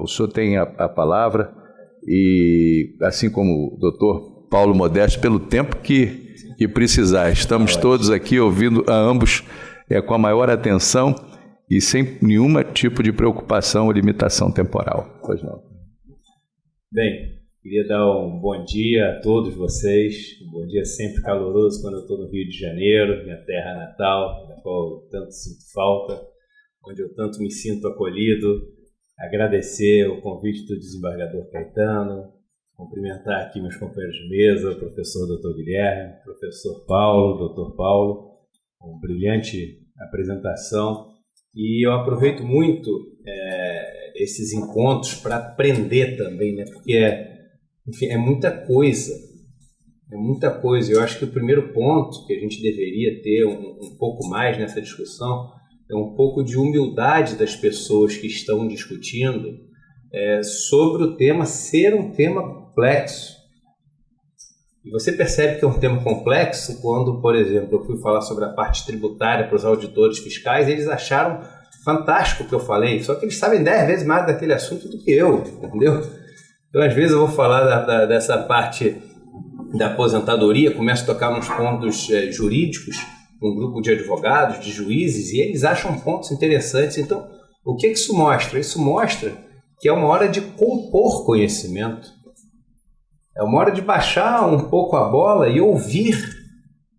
O senhor tem a palavra e, assim como o doutor Paulo Modesto, pelo tempo que precisar. Estamos todos aqui ouvindo a ambos com a maior atenção e sem nenhum tipo de preocupação ou limitação temporal. Pois não. Bem, queria dar um bom dia a todos vocês, um bom dia sempre caloroso quando eu estou no Rio de Janeiro, minha terra natal, da qual eu tanto sinto falta, onde eu tanto me sinto acolhido. Agradecer o convite do desembargador Caetano, cumprimentar aqui meus companheiros de mesa, o professor Dr. Guilherme, o professor Paulo, Dr. Paulo, uma brilhante apresentação. E eu aproveito muito esses encontros para aprender também, né? Porque enfim, é muita coisa. Eu acho que o primeiro ponto que a gente deveria ter um pouco mais nessa discussão é um pouco de humildade das pessoas que estão discutindo sobre o tema ser um tema complexo. E você percebe que é um tema complexo quando, por exemplo, eu fui falar sobre a parte tributária para os auditores fiscais, eles acharam fantástico o que eu falei, só que eles sabem 10 vezes mais daquele assunto do que eu, entendeu? Então, às vezes eu vou falar dessa parte da aposentadoria, começo a tocar nos pontos jurídicos, um grupo de advogados, de juízes, e eles acham pontos interessantes. Então, o que isso mostra? Isso mostra que é uma hora de compor conhecimento. É uma hora de baixar um pouco a bola e ouvir,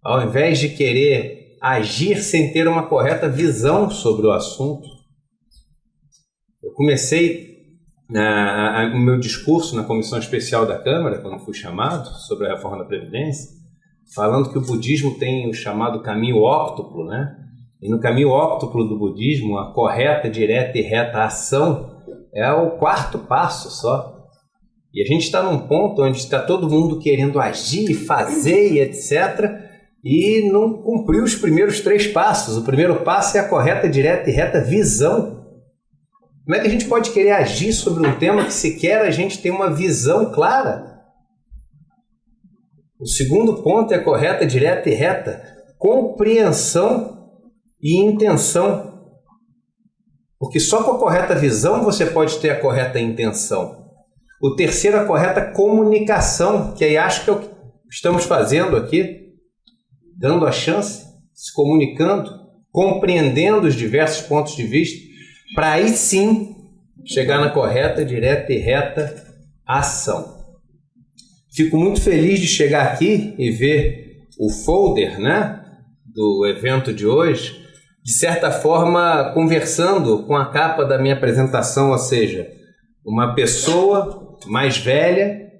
ao invés de querer agir sem ter uma correta visão sobre o assunto. Eu comecei o meu discurso na Comissão Especial da Câmara, quando fui chamado, sobre a reforma da Previdência, falando que o budismo tem o chamado caminho óctuplo, né? E no caminho óctuplo do budismo, a correta, direta e reta ação é o 4º passo só. E a gente está num ponto onde está todo mundo querendo agir, fazer e etc., e não cumpriu os primeiros 3 passos. O primeiro passo é a correta, direta e reta visão. Como é que a gente pode querer agir sobre um tema que sequer a gente tem uma visão clara? O segundo ponto é correta, direta e reta, compreensão e intenção. Porque só com a correta visão você pode ter a correta intenção. O terceiro é a correta comunicação, que aí acho que é o que estamos fazendo aqui, dando a chance, se comunicando, compreendendo os diversos pontos de vista, para aí sim chegar na correta, direta e reta ação. Fico muito feliz de chegar aqui e ver o folder, né, do evento de hoje, de certa forma conversando com a capa da minha apresentação, ou seja, uma pessoa mais velha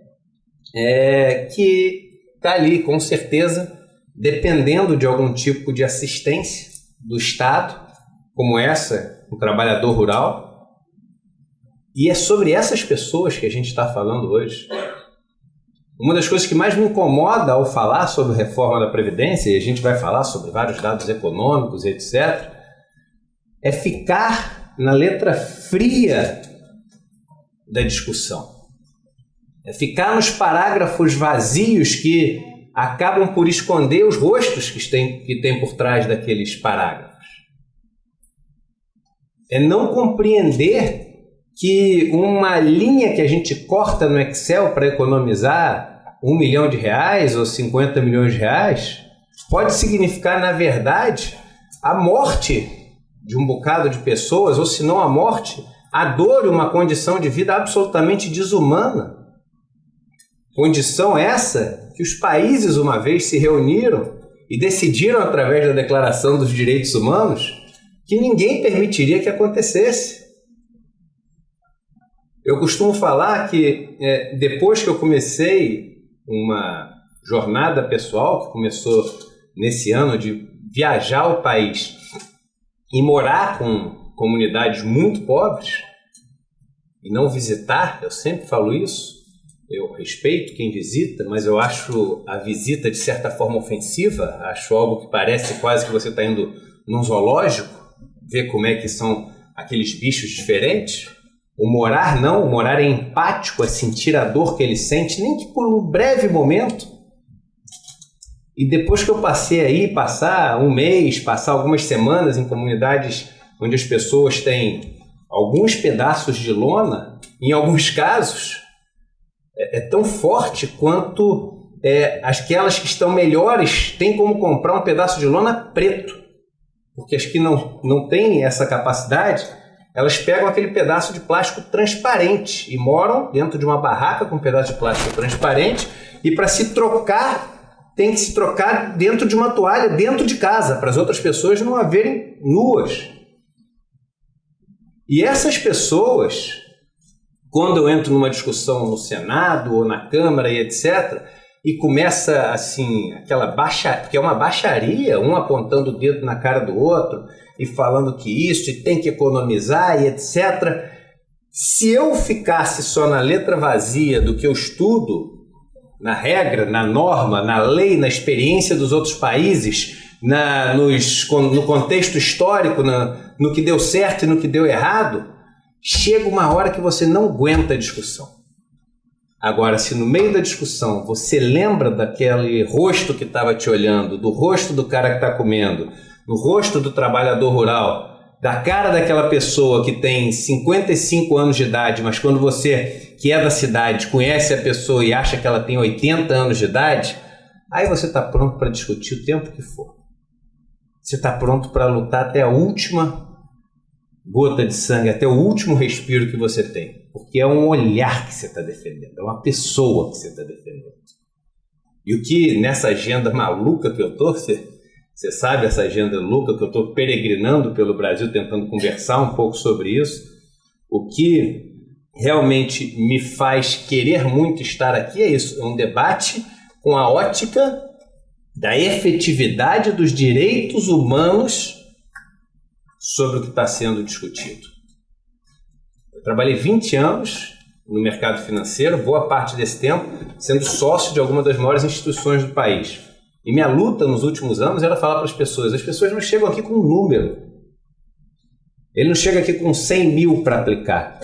que está ali, com certeza, dependendo de algum tipo de assistência do Estado, como essa, um trabalhador rural. E é sobre essas pessoas que a gente está falando hoje. Uma das coisas que mais me incomoda ao falar sobre reforma da Previdência, e a gente vai falar sobre vários dados econômicos, etc., é ficar na letra fria da discussão. É ficar nos parágrafos vazios que acabam por esconder os rostos que tem por trás daqueles parágrafos. É não compreender que uma linha que a gente corta no Excel para economizar R$1 milhão ou 50 milhões de reais pode significar, na verdade, a morte de um bocado de pessoas, ou se não a morte, a dor e uma condição de vida absolutamente desumana. Condição essa que os países uma vez se reuniram e decidiram, através da Declaração dos Direitos Humanos, que ninguém permitiria que acontecesse. Eu costumo falar que depois que eu comecei uma jornada pessoal, que começou nesse ano, de viajar o país e morar com comunidades muito pobres, e não visitar, eu sempre falo isso, eu respeito quem visita, mas eu acho a visita de certa forma ofensiva, acho algo que parece quase que você está indo num zoológico, ver como é que são aqueles bichos diferentes. O morar é empático, é sentir a dor que ele sente, nem que por um breve momento. E depois que eu passei aí, passar um mês, passar algumas semanas em comunidades onde as pessoas têm alguns pedaços de lona, em alguns casos, é tão forte quanto aquelas que estão melhores têm como comprar um pedaço de lona preto. Porque as que não têm essa capacidade, elas pegam aquele pedaço de plástico transparente e moram dentro de uma barraca com um pedaço de plástico transparente, e para se trocar, tem que se trocar dentro de uma toalha, dentro de casa, para as outras pessoas não a verem nuas. E essas pessoas, quando eu entro numa discussão no Senado ou na Câmara e etc., e começa assim, aquela baixaria, porque é uma baixaria, um apontando o dedo na cara do outro e falando que isso e tem que economizar e etc. Se eu ficasse só na letra vazia do que eu estudo, na regra, na norma, na lei, na experiência dos outros países, no contexto histórico, no que deu certo e no que deu errado, chega uma hora que você não aguenta a discussão. Agora, se no meio da discussão você lembra daquele rosto que estava te olhando, do rosto do cara que está comendo, do rosto do trabalhador rural, da cara daquela pessoa que tem 55 anos de idade, mas quando você, que é da cidade, conhece a pessoa e acha que ela tem 80 anos de idade, aí você está pronto para discutir o tempo que for. Você está pronto para lutar até a última gota de sangue, até o último respiro que você tem. Porque é um olhar que você está defendendo, é uma pessoa que você está defendendo. E o que nessa agenda maluca que eu estou, você sabe essa agenda louca que eu estou peregrinando pelo Brasil, tentando conversar um pouco sobre isso, o que realmente me faz querer muito estar aqui é isso, é um debate com a ótica da efetividade dos direitos humanos sobre o que está sendo discutido. Eu trabalhei 20 anos no mercado financeiro, boa parte desse tempo sendo sócio de alguma das maiores instituições do país. E minha luta nos últimos anos era falar para as pessoas não chegam aqui com um número. Ele não chega aqui com 100 mil para aplicar.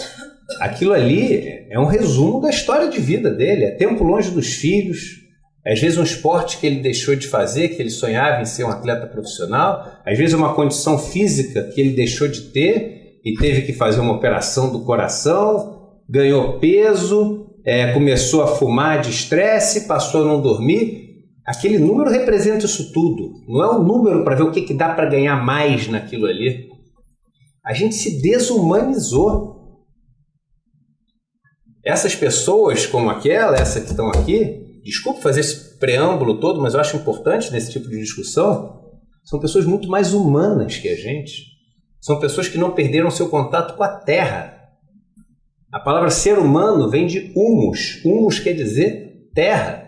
Aquilo ali é um resumo da história de vida dele, é tempo longe dos filhos, às vezes um esporte que ele deixou de fazer, que ele sonhava em ser um atleta profissional, às vezes uma condição física que ele deixou de ter e teve que fazer uma operação do coração, ganhou peso, começou a fumar de estresse, passou a não dormir. Aquele número representa isso tudo. Não é um número para ver o que dá para ganhar mais naquilo ali. A gente se desumanizou. Essas pessoas como essa que estão aqui, desculpe fazer esse preâmbulo todo, mas eu acho importante nesse tipo de discussão, são pessoas muito mais humanas que a gente. São pessoas que não perderam seu contato com a terra. A palavra ser humano vem de humus. Humus quer dizer terra.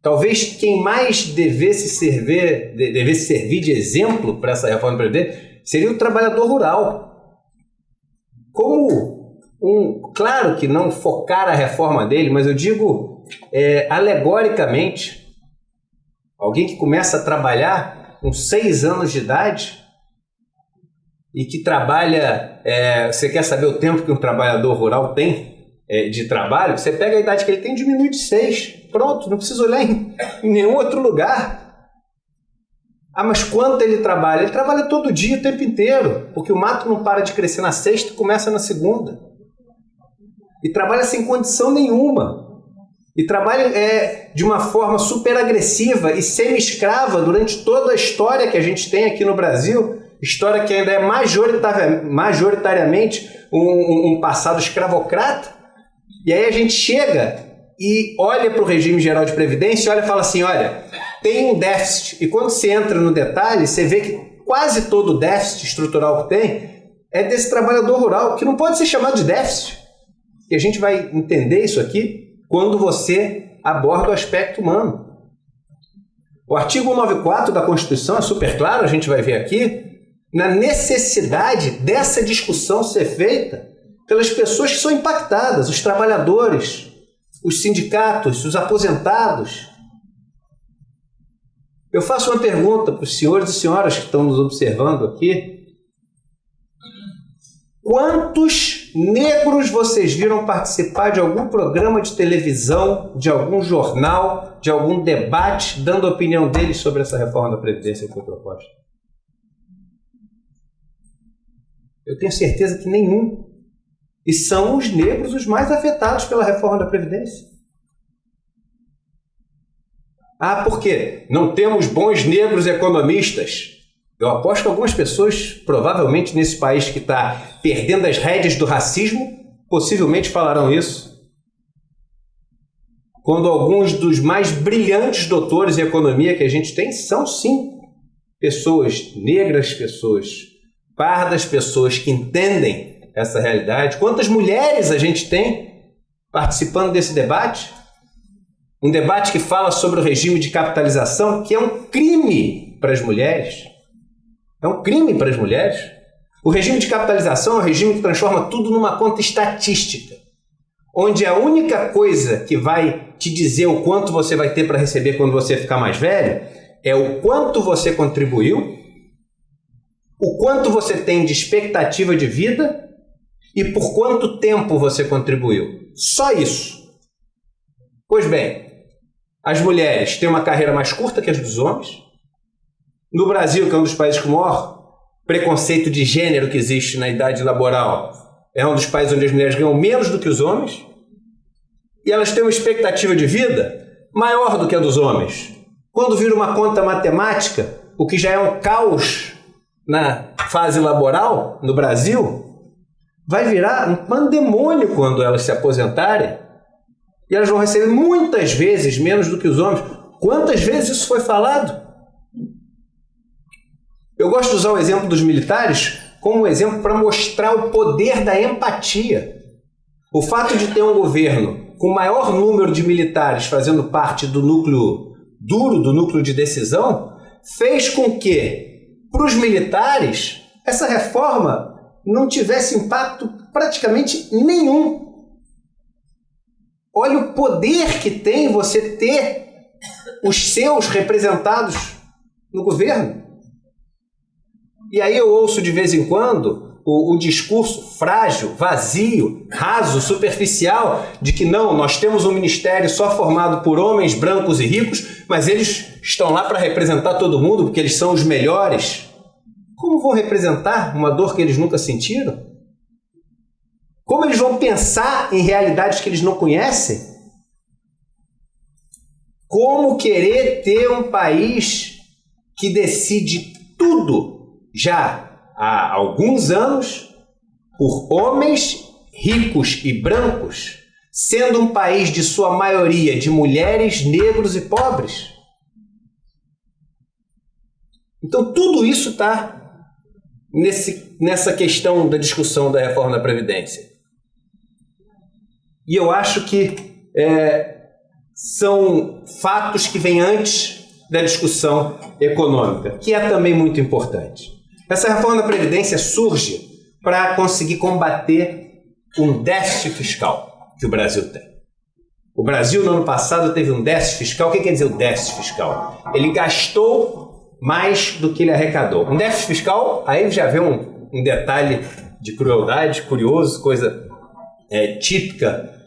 Talvez quem mais devesse servir de exemplo para essa reforma previdente seria o trabalhador rural. Claro que não focar a reforma dele, mas eu digo alegoricamente, alguém que começa a trabalhar com 6 anos de idade e que trabalha, você quer saber o tempo que um trabalhador rural tem de trabalho? Você pega a idade que ele tem e diminui de 6. Pronto, não precisa olhar em nenhum outro lugar. Ah, mas quanto ele trabalha? Ele trabalha todo dia, o tempo inteiro, porque o mato não para de crescer na sexta e começa na segunda. E trabalha sem condição nenhuma. E trabalha de uma forma super agressiva e semi-escrava durante toda a história que a gente tem aqui no Brasil, história que ainda é majoritariamente um passado escravocrata. E aí a gente chega e olha para o regime geral de previdência, olha e fala assim, olha, tem um déficit. E quando você entra no detalhe, você vê que quase todo o déficit estrutural que tem é desse trabalhador rural, que não pode ser chamado de déficit. E a gente vai entender isso aqui quando você aborda o aspecto humano. O artigo 194 da Constituição é super claro, a gente vai ver aqui, na necessidade dessa discussão ser feita pelas pessoas que são impactadas, os trabalhadores, os sindicatos, os aposentados. Eu faço uma pergunta para os senhores e senhoras que estão nos observando aqui. Quantos negros vocês viram participar de algum programa de televisão, de algum jornal, de algum debate, dando a opinião deles sobre essa reforma da Previdência que foi proposta? Eu tenho certeza que nenhum. E são os negros os mais afetados pela reforma da Previdência. Ah, por quê? Não temos bons negros economistas. Eu aposto que algumas pessoas, provavelmente nesse país que está perdendo as rédeas do racismo, possivelmente falarão isso. Quando alguns dos mais brilhantes doutores em economia que a gente tem são, sim, pessoas negras, pessoas pardas, pessoas que entendem essa realidade. Quantas mulheres a gente tem participando desse debate? Um debate que fala sobre o regime de capitalização, que é um crime para as mulheres. É um crime para as mulheres. O regime de capitalização é um regime que transforma tudo numa conta estatística, onde a única coisa que vai te dizer o quanto você vai ter para receber quando você ficar mais velho é o quanto você contribuiu, o quanto você tem de expectativa de vida e por quanto tempo você contribuiu. Só isso. Pois bem, as mulheres têm uma carreira mais curta que as dos homens. No Brasil, que é um dos países com o maior preconceito de gênero que existe na idade laboral, é um dos países onde as mulheres ganham menos do que os homens. E elas têm uma expectativa de vida maior do que a dos homens. Quando vira uma conta matemática, o que já é um caos na fase laboral no Brasil, vai virar um pandemônio quando elas se aposentarem. E elas vão receber muitas vezes menos do que os homens. Quantas vezes isso foi falado? Eu gosto de usar o exemplo dos militares como um exemplo para mostrar o poder da empatia. O fato de ter um governo com o maior número de militares fazendo parte do núcleo duro, do núcleo de decisão, fez com que, para os militares, essa reforma não tivesse impacto praticamente nenhum. Olha o poder que tem você ter os seus representados no governo. E aí eu ouço de vez em quando o discurso frágil, vazio, raso, superficial de que não, nós temos um ministério só formado por homens brancos e ricos, mas eles estão lá para representar todo mundo porque eles são os melhores. Como vão representar uma dor que eles nunca sentiram? Como eles vão pensar em realidades que eles não conhecem? Como querer ter um país que decide tudo já há alguns anos por homens ricos e brancos, sendo um país de sua maioria de mulheres, negros e pobres? Então tudo isso está nessa questão da discussão da reforma da Previdência. E eu acho que são fatos que vêm antes da discussão econômica, que é também muito importante. Essa reforma da Previdência surge para conseguir combater um déficit fiscal que o Brasil tem. O Brasil, no ano passado, teve um déficit fiscal. O que quer dizer o déficit fiscal? Ele gastou mais do que ele arrecadou. Um déficit fiscal, aí já vê um detalhe de crueldade, curioso, coisa típica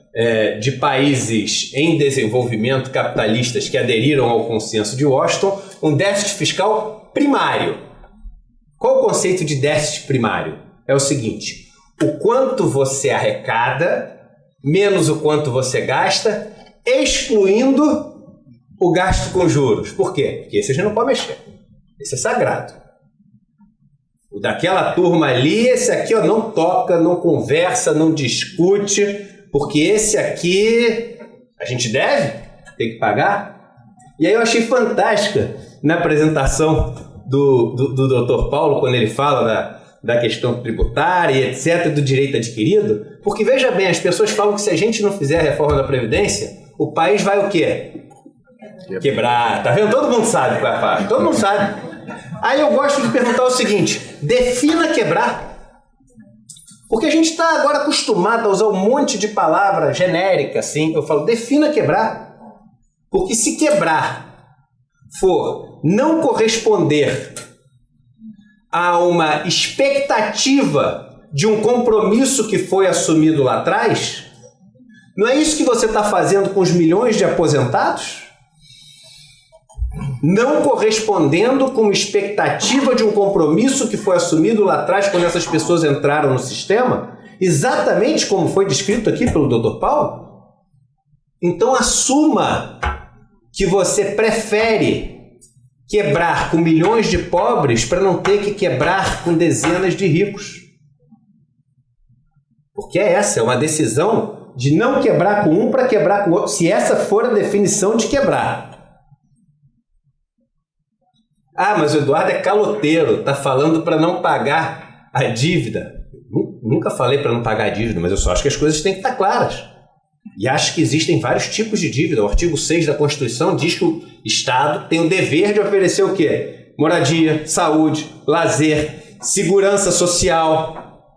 de países em desenvolvimento capitalistas que aderiram ao consenso de Washington, um déficit fiscal primário. Qual o conceito de déficit primário? É o seguinte: o quanto você arrecada menos o quanto você gasta, excluindo o gasto com juros. Por quê? Porque esse a gente não pode mexer. Esse é sagrado. O daquela turma ali, esse aqui não toca, não conversa, não discute, porque esse aqui a gente deve, tem que pagar. E aí eu achei fantástica na apresentação do Dr. Paulo, quando ele fala da questão tributária e etc., do direito adquirido, porque veja bem, as pessoas falam que se a gente não fizer a reforma da Previdência, o país vai o quê? Quebrar. Tá vendo? Todo mundo sabe qual é a parte. Todo mundo sabe. Aí eu gosto de perguntar o seguinte: defina quebrar. Porque a gente está agora acostumado a usar um monte de palavra genérica, assim. Eu falo, defina quebrar. Porque se quebrar for não corresponder a uma expectativa de um compromisso que foi assumido lá atrás, não é isso que você está fazendo com os milhões de aposentados? Não correspondendo com uma expectativa de um compromisso que foi assumido lá atrás quando essas pessoas entraram no sistema, exatamente como foi descrito aqui pelo Dr. Paulo? Então assuma que você prefere quebrar com milhões de pobres para não ter que quebrar com dezenas de ricos. Porque essa é uma decisão de não quebrar com um para quebrar com o outro, se essa for a definição de quebrar. Ah, mas o Eduardo é caloteiro, está falando para não pagar a dívida. Nunca falei para não pagar a dívida, mas eu só acho que as coisas têm que estar claras. E acho que existem vários tipos de dívida. O artigo 6 da Constituição diz que o Estado tem o dever de oferecer o quê? Moradia, saúde, lazer, segurança social.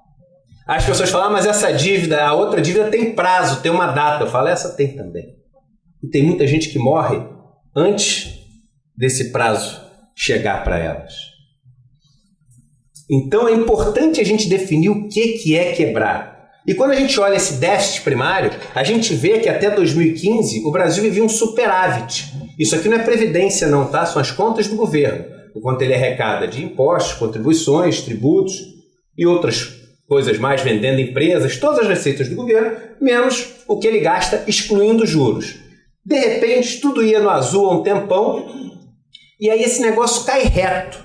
As pessoas falam, mas essa dívida, a outra dívida tem prazo, tem uma data. Eu falo, essa tem também. E tem muita gente que morre antes desse prazo chegar para elas. Então é importante a gente definir o que é quebrar. E quando a gente olha esse déficit primário, a gente vê que até 2015 o Brasil vivia um superávit. Isso aqui não é previdência não, tá? São as contas do governo. O quanto ele arrecada de impostos, contribuições, tributos e outras coisas mais, vendendo empresas, todas as receitas do governo, menos o que ele gasta excluindo juros. De repente, tudo ia no azul há um tempão, e aí esse negócio cai reto.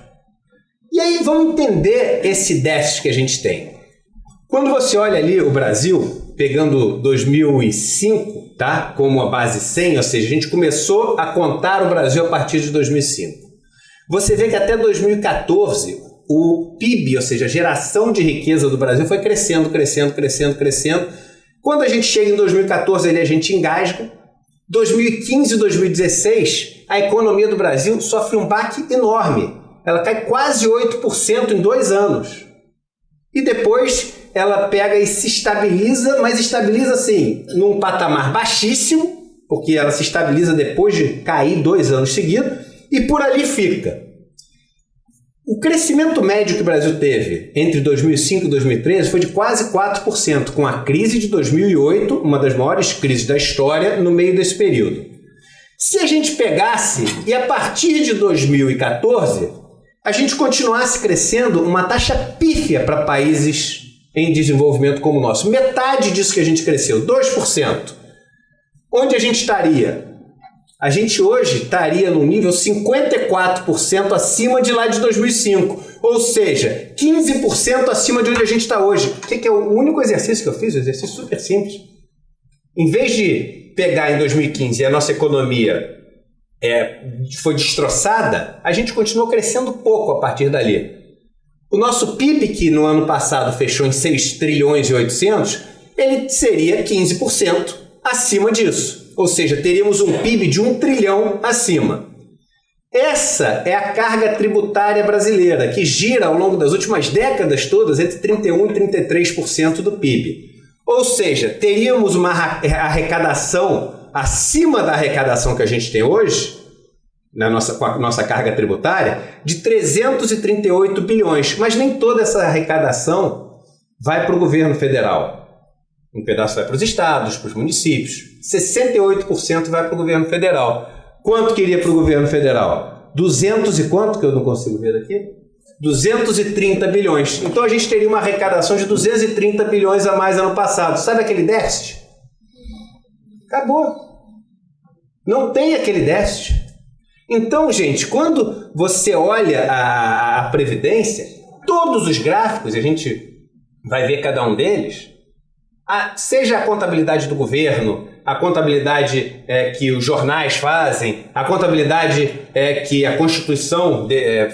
E aí vamos entender esse déficit que a gente tem. Quando você olha ali o Brasil, pegando 2005, tá, como a base 100, ou seja, a gente começou a contar o Brasil a partir de 2005. Você vê que até 2014 o PIB, ou seja, a geração de riqueza do Brasil foi crescendo. Quando a gente chega em 2014, ali a gente engasga. 2015 e 2016, a economia do Brasil sofre um baque enorme. Ela cai quase 8% em 2 anos. E depois ela pega e se estabiliza, mas estabiliza assim, num patamar baixíssimo, porque ela se estabiliza depois de cair 2 anos seguidos, e por ali fica. O crescimento médio que o Brasil teve entre 2005 e 2013 foi de quase 4%, com a crise de 2008, uma das maiores crises da história, no meio desse período. Se a gente pegasse e a partir de 2014, a gente continuasse crescendo uma taxa pífia para países em desenvolvimento como o nosso, metade disso que a gente cresceu, 2%. Onde a gente estaria? A gente hoje estaria no nível 54% acima de lá de 2005. Ou seja, 15% acima de onde a gente está hoje. O que é o único exercício que eu fiz? Um exercício super simples. Em vez de pegar em 2015 e a nossa economia foi destroçada, a gente continuou crescendo pouco a partir dali. O nosso PIB, que no ano passado fechou em 6 trilhões e 800, ele seria 15% acima disso. Ou seja, teríamos um PIB de 1 trilhão acima. Essa é a carga tributária brasileira, que gira ao longo das últimas décadas todas entre 31% e 33% do PIB. Ou seja, teríamos uma arrecadação acima da arrecadação que a gente tem hoje, com a nossa carga tributária, de 338 bilhões. Mas nem toda essa arrecadação vai para o governo federal. Um pedaço vai para os estados, para os municípios. 68% vai para o governo federal. Quanto que iria para o governo federal? 200 e quanto, que eu não consigo ver daqui? 230 bilhões. Então a gente teria uma arrecadação de 230 bilhões a mais ano passado. Sabe aquele déficit? Acabou. Não tem aquele déficit. Então, gente, quando você olha a Previdência, todos os gráficos, a gente vai ver cada um deles, seja a contabilidade do governo, a contabilidade que os jornais fazem, a contabilidade que a Constituição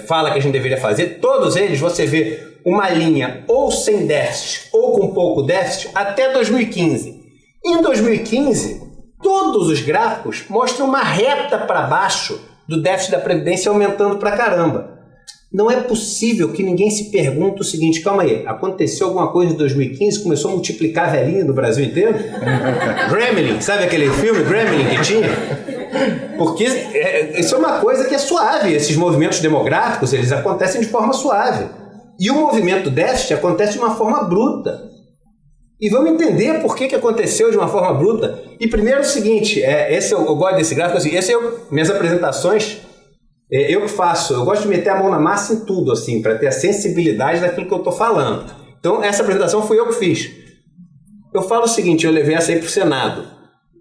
fala que a gente deveria fazer, todos eles você vê uma linha ou sem déficit ou com pouco déficit até 2015. Em 2015, todos os gráficos mostram uma reta para baixo do déficit da Previdência aumentando pra caramba. Não é possível que ninguém se pergunte o seguinte, calma aí, aconteceu alguma coisa em 2015, começou a multiplicar velhinho no Brasil inteiro? Gremlin, sabe aquele filme Gremlin que tinha? Porque isso é uma coisa que é suave, esses movimentos demográficos, eles acontecem de forma suave. E o movimento déficit acontece de uma forma bruta. E vamos entender por que aconteceu de uma forma bruta. E primeiro é o seguinte, eu gosto desse gráfico, assim, minhas apresentações, eu que faço, eu gosto de meter a mão na massa em tudo, assim, para ter a sensibilidade daquilo que eu estou falando. Então, essa apresentação fui eu que fiz. Eu falo o seguinte, eu levei essa aí para o Senado.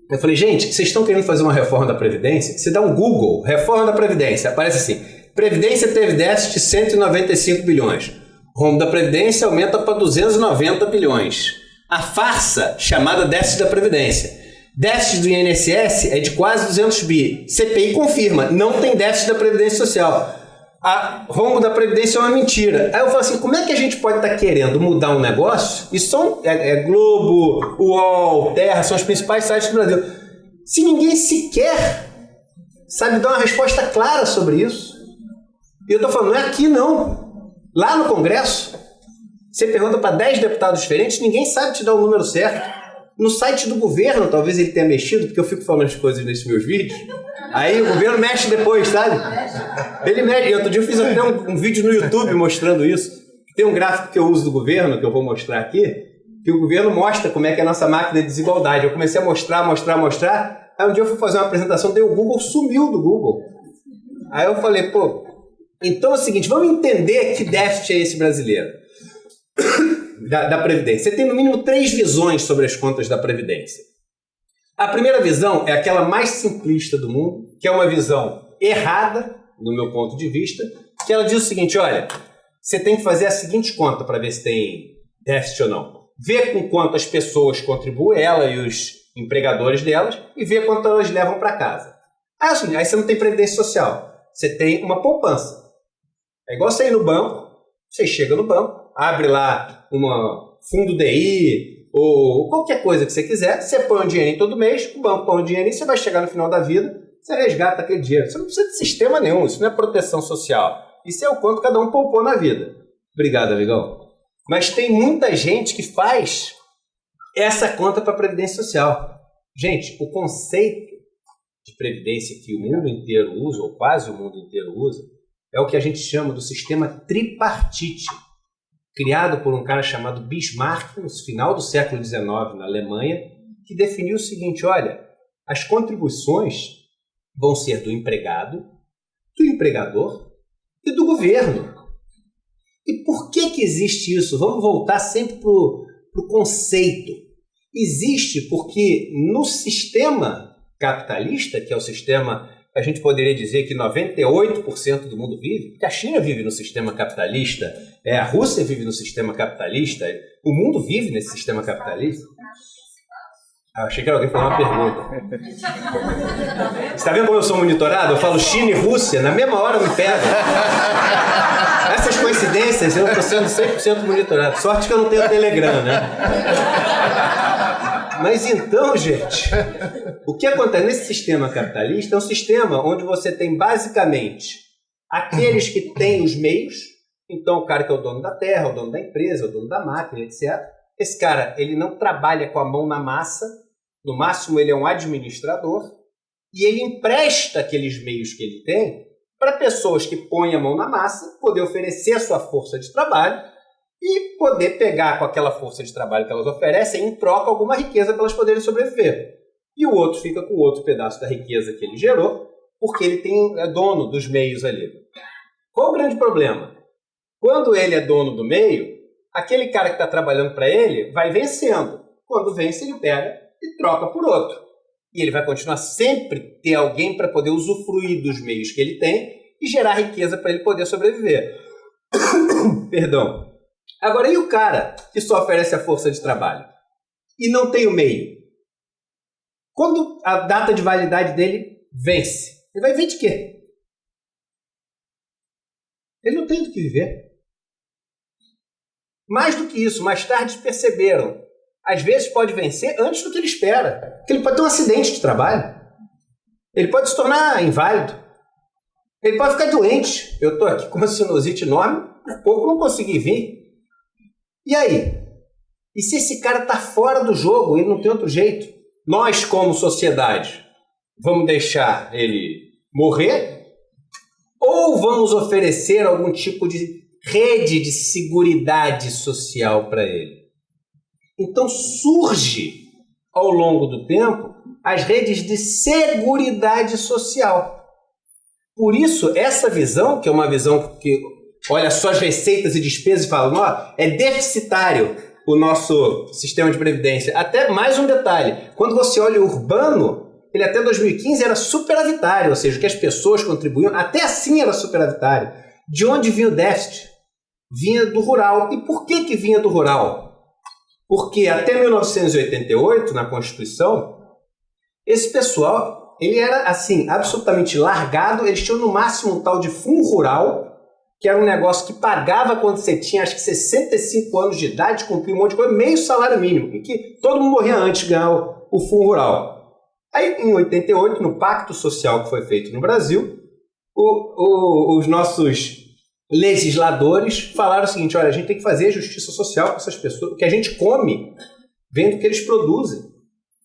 Eu falei, gente, vocês estão querendo fazer uma reforma da Previdência? Você dá um Google, reforma da Previdência, aparece assim, Previdência teve déficit de 195 bilhões. Rombo da Previdência aumenta para 290 bilhões. A farsa chamada déficit da Previdência. Déficit do INSS é de quase 200 bi. CPI confirma, não tem déficit da Previdência Social. A rombo da Previdência é uma mentira. Aí eu falo assim, como é que a gente pode estar querendo mudar um negócio? Isso são Globo, UOL, Terra, são os principais sites do Brasil. Se ninguém sequer sabe dar uma resposta clara sobre isso. E eu estou falando, não é aqui não. Lá no Congresso, você pergunta para 10 deputados diferentes, ninguém sabe te dar o número certo. No site do governo, talvez ele tenha mexido, porque eu fico falando as coisas nesses meus vídeos. Aí o governo mexe depois, sabe? Ele mexe. E outro dia eu fiz até um vídeo no YouTube mostrando isso. Tem um gráfico que eu uso do governo, que eu vou mostrar aqui, que o governo mostra como é que é a nossa máquina de desigualdade. Eu comecei a mostrar. Aí um dia eu fui fazer uma apresentação, daí o Google sumiu do Google. Aí eu falei, então é o seguinte, vamos entender que déficit é esse brasileiro. Da Previdência. Você tem no mínimo 3 visões sobre as contas da Previdência. A primeira visão é aquela mais simplista do mundo, que é uma visão errada, do meu ponto de vista, que ela diz o seguinte, olha, você tem que fazer a seguinte conta para ver se tem déficit ou não. Ver com quanto as pessoas contribuem, ela e os empregadores delas, e ver quanto elas levam para casa. Aí você não tem Previdência Social, você tem uma poupança. É igual você ir no banco, você chega no banco, abre lá um fundo DI ou qualquer coisa que você quiser, você põe um dinheiro todo mês, o banco põe um dinheiro e você vai chegar no final da vida, você resgata aquele dinheiro. Você não precisa de sistema nenhum, isso não é proteção social. Isso é o quanto cada um poupou na vida. Obrigado, amigão. Mas tem muita gente que faz essa conta para a Previdência Social. Gente, o conceito de Previdência que o mundo inteiro usa, ou quase o mundo inteiro usa, é o que a gente chama do sistema tripartite, criado por um cara chamado Bismarck no final do século XIX na Alemanha, que definiu o seguinte, olha, as contribuições vão ser do empregado, do empregador e do governo. E por que existe isso? Vamos voltar sempre para o conceito. Existe porque no sistema capitalista, que é o sistema a gente poderia dizer que 98% do mundo vive, porque a China vive no sistema capitalista, a Rússia vive no sistema capitalista, o mundo vive nesse sistema capitalista. Achei que alguém falou uma pergunta. Você está vendo como eu sou monitorado? Eu falo China e Rússia, na mesma hora me pega. Essas coincidências, eu estou sendo 100% monitorado. Sorte que eu não tenho Telegram, né? Mas então, gente, o que acontece nesse sistema capitalista é um sistema onde você tem basicamente aqueles que têm os meios, então o cara que é o dono da terra, o dono da empresa, o dono da máquina, etc. Esse cara, ele não trabalha com a mão na massa, no máximo ele é um administrador, e ele empresta aqueles meios que ele tem para pessoas que põem a mão na massa poder oferecer a sua força de trabalho e poder pegar com aquela força de trabalho que elas oferecem em troca alguma riqueza para elas poderem sobreviver. E o outro fica com o outro pedaço da riqueza que ele gerou, porque ele é dono dos meios ali. Qual o grande problema? Quando ele é dono do meio, aquele cara que está trabalhando para ele vai vencendo. Quando vence, ele pega e troca por outro. E ele vai continuar sempre ter alguém para poder usufruir dos meios que ele tem e gerar riqueza para ele poder sobreviver. Perdão. Agora, e o cara que só oferece a força de trabalho e não tem o meio? Quando a data de validade dele vence, ele vai viver de quê? Ele não tem do que viver. Mais do que isso, mais tarde perceberam. Às vezes pode vencer antes do que ele espera. Porque ele pode ter um acidente de trabalho. Ele pode se tornar inválido. Ele pode ficar doente. Eu estou aqui com uma sinusite enorme, por pouco não consegui vir. E aí? E se esse cara está fora do jogo, ele não tem outro jeito? Nós, como sociedade, vamos deixar ele morrer? Ou vamos oferecer algum tipo de rede de seguridade social para ele? Então surge, ao longo do tempo, as redes de seguridade social. Por isso, essa visão, que é uma visão que olha só as receitas e despesas e fala, ó, é deficitário o nosso sistema de previdência. Até mais um detalhe, quando você olha o urbano, ele até 2015 era superavitário, ou seja, que as pessoas contribuíam, até assim era superavitário. De onde vinha o déficit? Vinha do rural. E por que vinha do rural? Porque até 1988, na Constituição, esse pessoal, ele era assim, absolutamente largado, eles tinham no máximo um tal de fundo rural, que era um negócio que pagava quando você tinha, acho que 65 anos de idade, cumpria um monte de coisa, meio salário mínimo, e que todo mundo morria antes de ganhar o fundo rural. Aí, em 88, no Pacto Social que foi feito no Brasil, os nossos legisladores falaram o seguinte, olha, a gente tem que fazer justiça social com essas pessoas, o que a gente come vem do que eles produzem.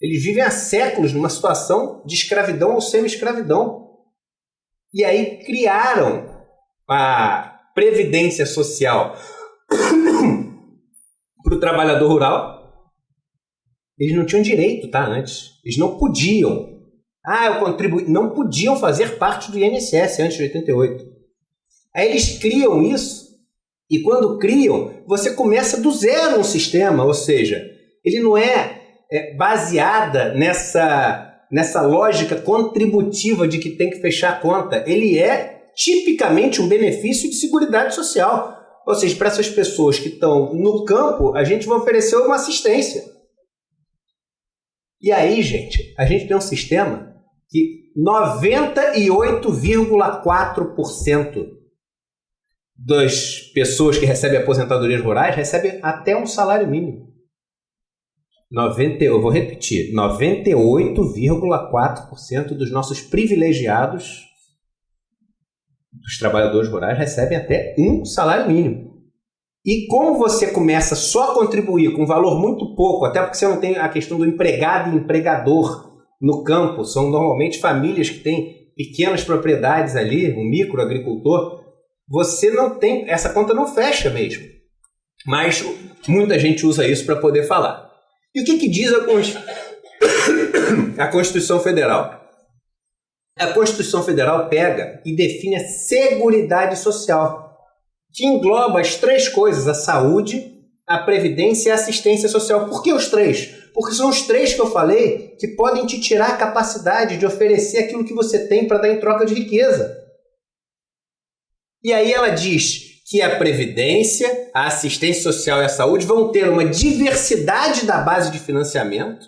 Eles vivem há séculos numa situação de escravidão ou semi-escravidão. E aí criaram a previdência social para o trabalhador rural. Eles não tinham direito, tá? Antes. Eles não podiam. Eu contribuí. Não podiam fazer parte do INSS antes de 88. Aí eles criam isso, e quando criam, você começa do zero um sistema, ou seja, ele não é baseada nessa lógica contributiva de que tem que fechar a conta. Ele é tipicamente um benefício de seguridade social. Ou seja, para essas pessoas que estão no campo, a gente vai oferecer uma assistência. E aí, gente, a gente tem um sistema que 98,4% das pessoas que recebem aposentadorias rurais recebem até um salário mínimo. Eu vou repetir, 98,4% dos nossos privilegiados, dos trabalhadores rurais, recebem até um salário mínimo. E como você começa só a contribuir com um valor muito pouco, até porque você não tem a questão do empregado e empregador no campo, são normalmente famílias que têm pequenas propriedades ali, um microagricultor, você não tem, essa conta não fecha mesmo. Mas muita gente usa isso para poder falar. E o que diz a Constituição Federal? A Constituição Federal pega e define a Seguridade Social, que engloba as três coisas, a saúde, a previdência e a assistência social. Por que os três? Porque são os três que eu falei que podem te tirar a capacidade de oferecer aquilo que você tem para dar em troca de riqueza. E aí ela diz que a previdência, a assistência social e a saúde vão ter uma diversidade da base de financiamento.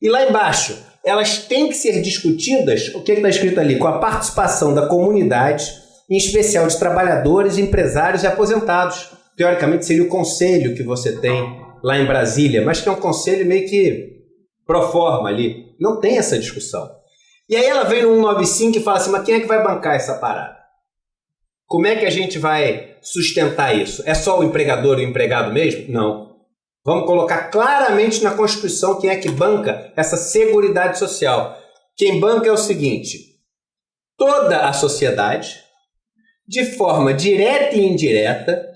E lá embaixo, elas têm que ser discutidas, o que está escrito ali, com a participação da comunidade, em especial de trabalhadores, empresários e aposentados. Teoricamente seria o conselho que você tem lá em Brasília, mas que é um conselho meio que pro forma ali. Não tem essa discussão. E aí ela vem no 195 e fala assim, mas quem é que vai bancar essa parada? Como é que a gente vai sustentar isso? É só o empregador e o empregado mesmo? Não. Vamos colocar claramente na Constituição quem é que banca essa Seguridade Social. Quem banca é o seguinte, toda a sociedade, de forma direta e indireta,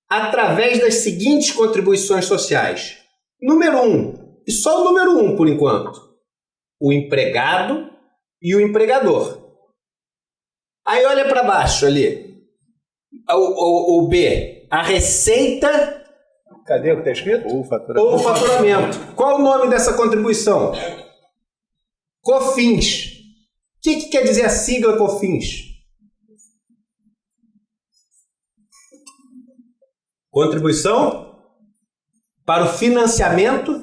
através das seguintes contribuições sociais. Número 1, e só o número 1 por enquanto, o empregado e o empregador. Aí olha para baixo ali, o B, a receita... Cadê o que está escrito? Ou o faturamento. Qual o nome dessa contribuição? COFINS. O que quer dizer a sigla COFINS? Contribuição para o financiamento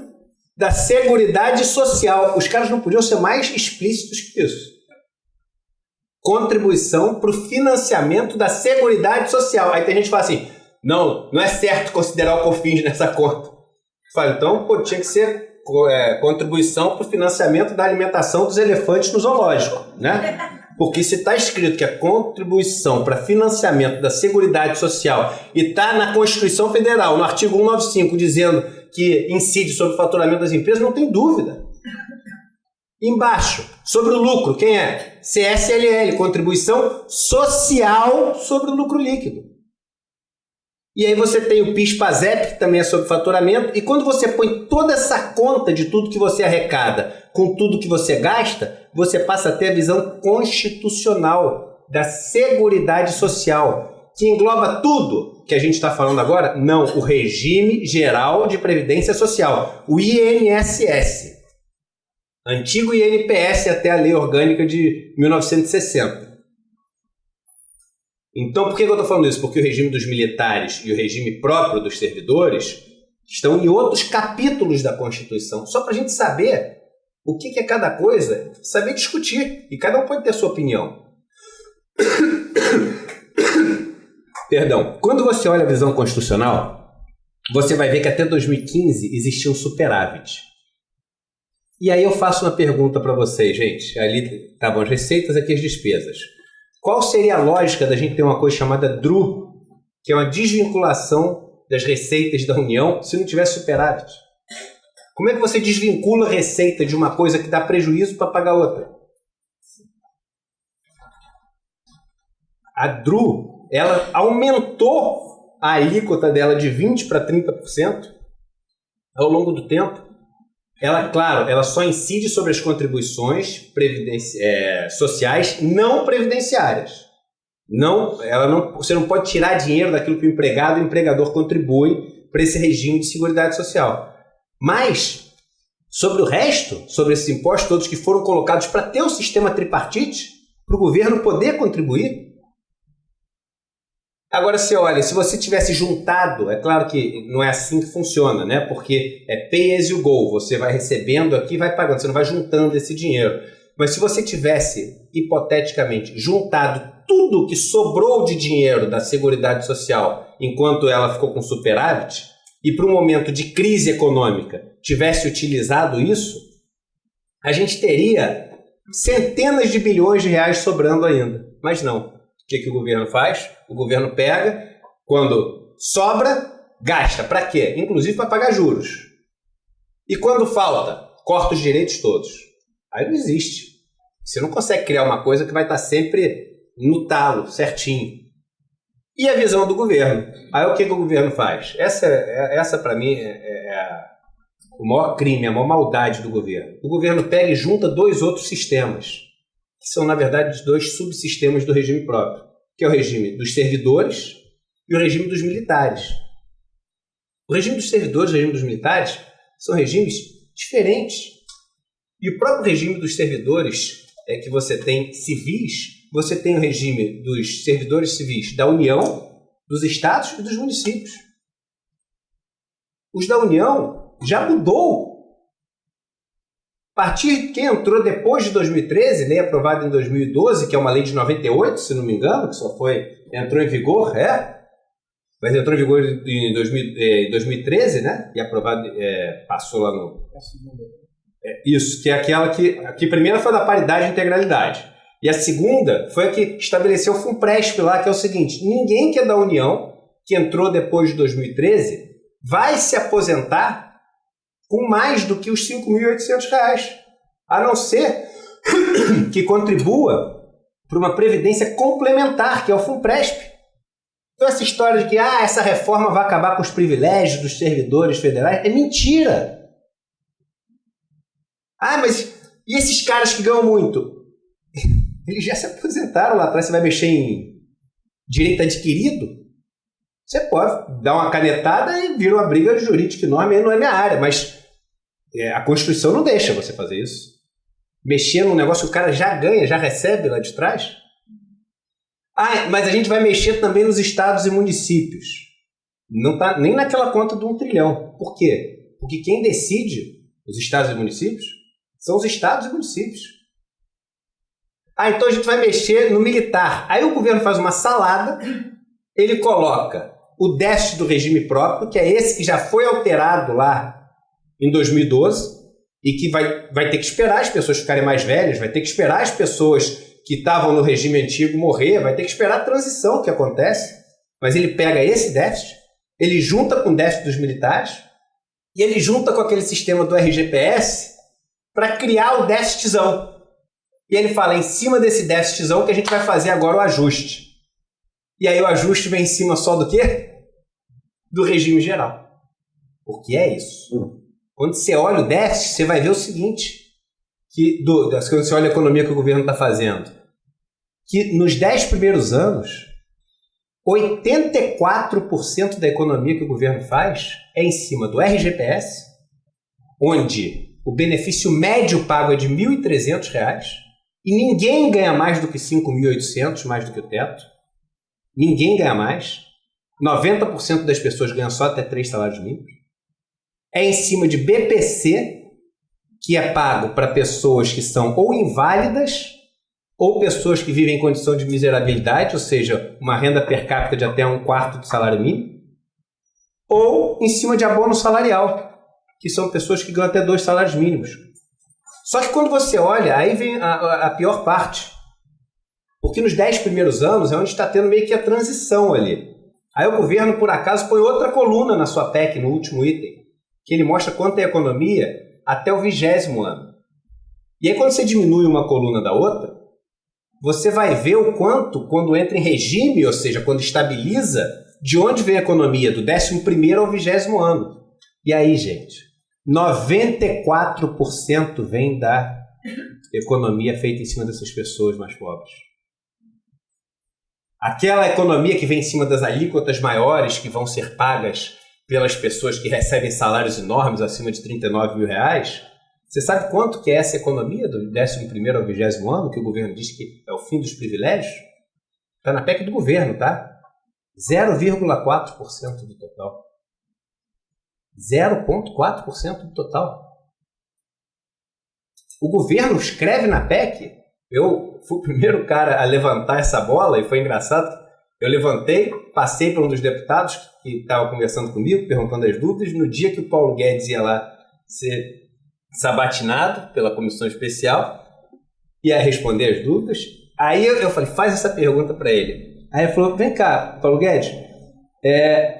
da Seguridade Social. Os caras não podiam ser mais explícitos que isso. Contribuição para o financiamento da Seguridade Social. Aí tem gente que fala assim, não é certo considerar o COFINS nessa conta. Fala, então, tinha que ser contribuição para o financiamento da alimentação dos elefantes no zoológico, né? Porque se está escrito que a contribuição para financiamento da Seguridade Social e está na Constituição Federal, no artigo 195, dizendo que incide sobre o faturamento das empresas, não tem dúvida. Embaixo, sobre o lucro, quem é? CSLL, Contribuição Social sobre o Lucro Líquido. E aí você tem o PIS/PASEP, que também é sobre faturamento, e quando você põe toda essa conta de tudo que você arrecada com tudo que você gasta, você passa a ter a visão constitucional da Seguridade Social, que engloba tudo que a gente está falando agora. Não, o Regime Geral de Previdência Social, o INSS. Antigo INPS até a Lei Orgânica de 1960. Então, por que eu estou falando isso? Porque o regime dos militares e o regime próprio dos servidores estão em outros capítulos da Constituição. Só para a gente saber o que é cada coisa, saber discutir. E cada um pode ter a sua opinião. Perdão. Quando você olha a visão constitucional, você vai ver que até 2015 existia um superávit. E aí eu faço uma pergunta para vocês, gente. Ali estavam as receitas, aqui as despesas. Qual seria a lógica da gente ter uma coisa chamada DRU, que é uma desvinculação das receitas da União, se não tivesse superávit? Como é que você desvincula a receita de uma coisa que dá prejuízo para pagar outra? A DRU, ela aumentou a alíquota dela de 20% para 30% ao longo do tempo. Ela, claro, ela só incide sobre as contribuições sociais não previdenciárias. Você não pode tirar dinheiro daquilo que o empregado e o empregador contribuem para esse regime de seguridade social. Mas, sobre o resto, sobre esses impostos todos que foram colocados para ter o sistema tripartite, para o governo poder contribuir. Agora, você olha, se você tivesse juntado, é claro que não é assim que funciona, né? Porque é pay as you go, você vai recebendo aqui e vai pagando, você não vai juntando esse dinheiro. Mas se você tivesse, hipoteticamente, juntado tudo que sobrou de dinheiro da Seguridade Social enquanto ela ficou com superávit, e para um momento de crise econômica tivesse utilizado isso, a gente teria centenas de bilhões de reais sobrando ainda. Mas não. O que o governo faz? O governo pega, quando sobra, gasta. Para quê? Inclusive para pagar juros. E quando falta, corta os direitos todos. Aí não existe. Você não consegue criar uma coisa que vai estar sempre no talo, certinho. E a visão do governo? Aí o que o governo faz? Essa para mim, é o maior crime, a maior maldade do governo. O governo pega e junta dois outros sistemas, que são, na verdade, dois subsistemas do regime próprio, que é o regime dos servidores e o regime dos militares. O regime dos servidores e o regime dos militares são regimes diferentes. E o próprio regime dos servidores, que você tem civis, você tem o regime dos servidores civis da União, dos estados e dos municípios. Os da União já mudou. A partir de quem entrou depois de 2013, lei aprovada em 2012, que é uma lei de 98, se não me engano, que entrou em vigor, mas entrou em vigor em 2013, né? E aprovada, passou lá no... Isso, que é aquela que a primeira foi da paridade e integralidade. E a segunda foi a que estabeleceu o FUNPRESP lá, que é o seguinte: ninguém que é da União, que entrou depois de 2013, vai se aposentar com mais do que os R$ 5.800, a não ser que contribua para uma previdência complementar, que é o FUNPRESP. Então essa história de que essa reforma vai acabar com os privilégios dos servidores federais é mentira. Mas e esses caras que ganham muito? Eles já se aposentaram lá atrás. Você vai mexer em direito adquirido? Você pode dar uma canetada e vira uma briga jurídica enorme, não é minha área, mas a Constituição não deixa você fazer isso. Mexer num negócio que o cara já ganha, já recebe lá de trás. Mas a gente vai mexer também nos estados e municípios. Não está nem naquela conta do 1 trilhão. Por quê? Porque quem decide os estados e municípios são os estados e municípios. Então a gente vai mexer no militar. Aí o governo faz uma salada, ele coloca o déficit do regime próprio, que é esse que já foi alterado lá em 2012, e que vai ter que esperar as pessoas ficarem mais velhas, vai ter que esperar as pessoas que estavam no regime antigo morrer, vai ter que esperar a transição que acontece, mas ele pega esse déficit, ele junta com o déficit dos militares e ele junta com aquele sistema do RGPS para criar o déficitzão. E ele fala, em cima desse déficitzão que a gente vai fazer agora o ajuste. E aí o ajuste vem em cima só do quê? Do regime geral. Porque é isso. Quando você olha o déficit, você vai ver o seguinte, quando você olha a economia que o governo está fazendo, que nos 10 primeiros anos, 84% da economia que o governo faz é em cima do RGPS, onde o benefício médio pago é de R$ 1.300 e ninguém ganha mais do que 5.800, mais do que o teto. Ninguém ganha mais. 90% das pessoas ganham só até 3 salários mínimos. É em cima de BPC, que é pago para pessoas que são ou inválidas ou pessoas que vivem em condição de miserabilidade, ou seja, uma renda per capita de até 1/4 do salário mínimo, ou em cima de abono salarial, que são pessoas que ganham até 2 salários mínimos. Só que quando você olha, aí vem a pior parte. Porque nos 10 primeiros anos é onde está tendo meio que a transição ali. Aí o governo, por acaso, põe outra coluna na sua PEC, no último item, que ele mostra quanto é a economia até o 20º ano. E aí quando você diminui uma coluna da outra, você vai ver o quanto, quando entra em regime, ou seja, quando estabiliza, de onde vem a economia, do 11º ao 20º ano. E aí, gente, 94% vem da economia feita em cima dessas pessoas mais pobres. Aquela economia que vem em cima das alíquotas maiores que vão ser pagas pelas pessoas que recebem salários enormes acima de R$39 mil. Você sabe quanto que é essa economia do 11º ao 20º ano, que o governo diz que é o fim dos privilégios? Está na PEC do governo, tá? 0,4% do total. 0,4% do total. O governo escreve na PEC, eu fui o primeiro cara a levantar essa bola, e foi engraçado, eu levantei, passei para um dos deputados que estava conversando comigo, perguntando as dúvidas, no dia que o Paulo Guedes ia lá ser sabatinado pela comissão especial, ia responder as dúvidas, aí eu falei, faz essa pergunta para ele. Aí ele falou, vem cá, Paulo Guedes,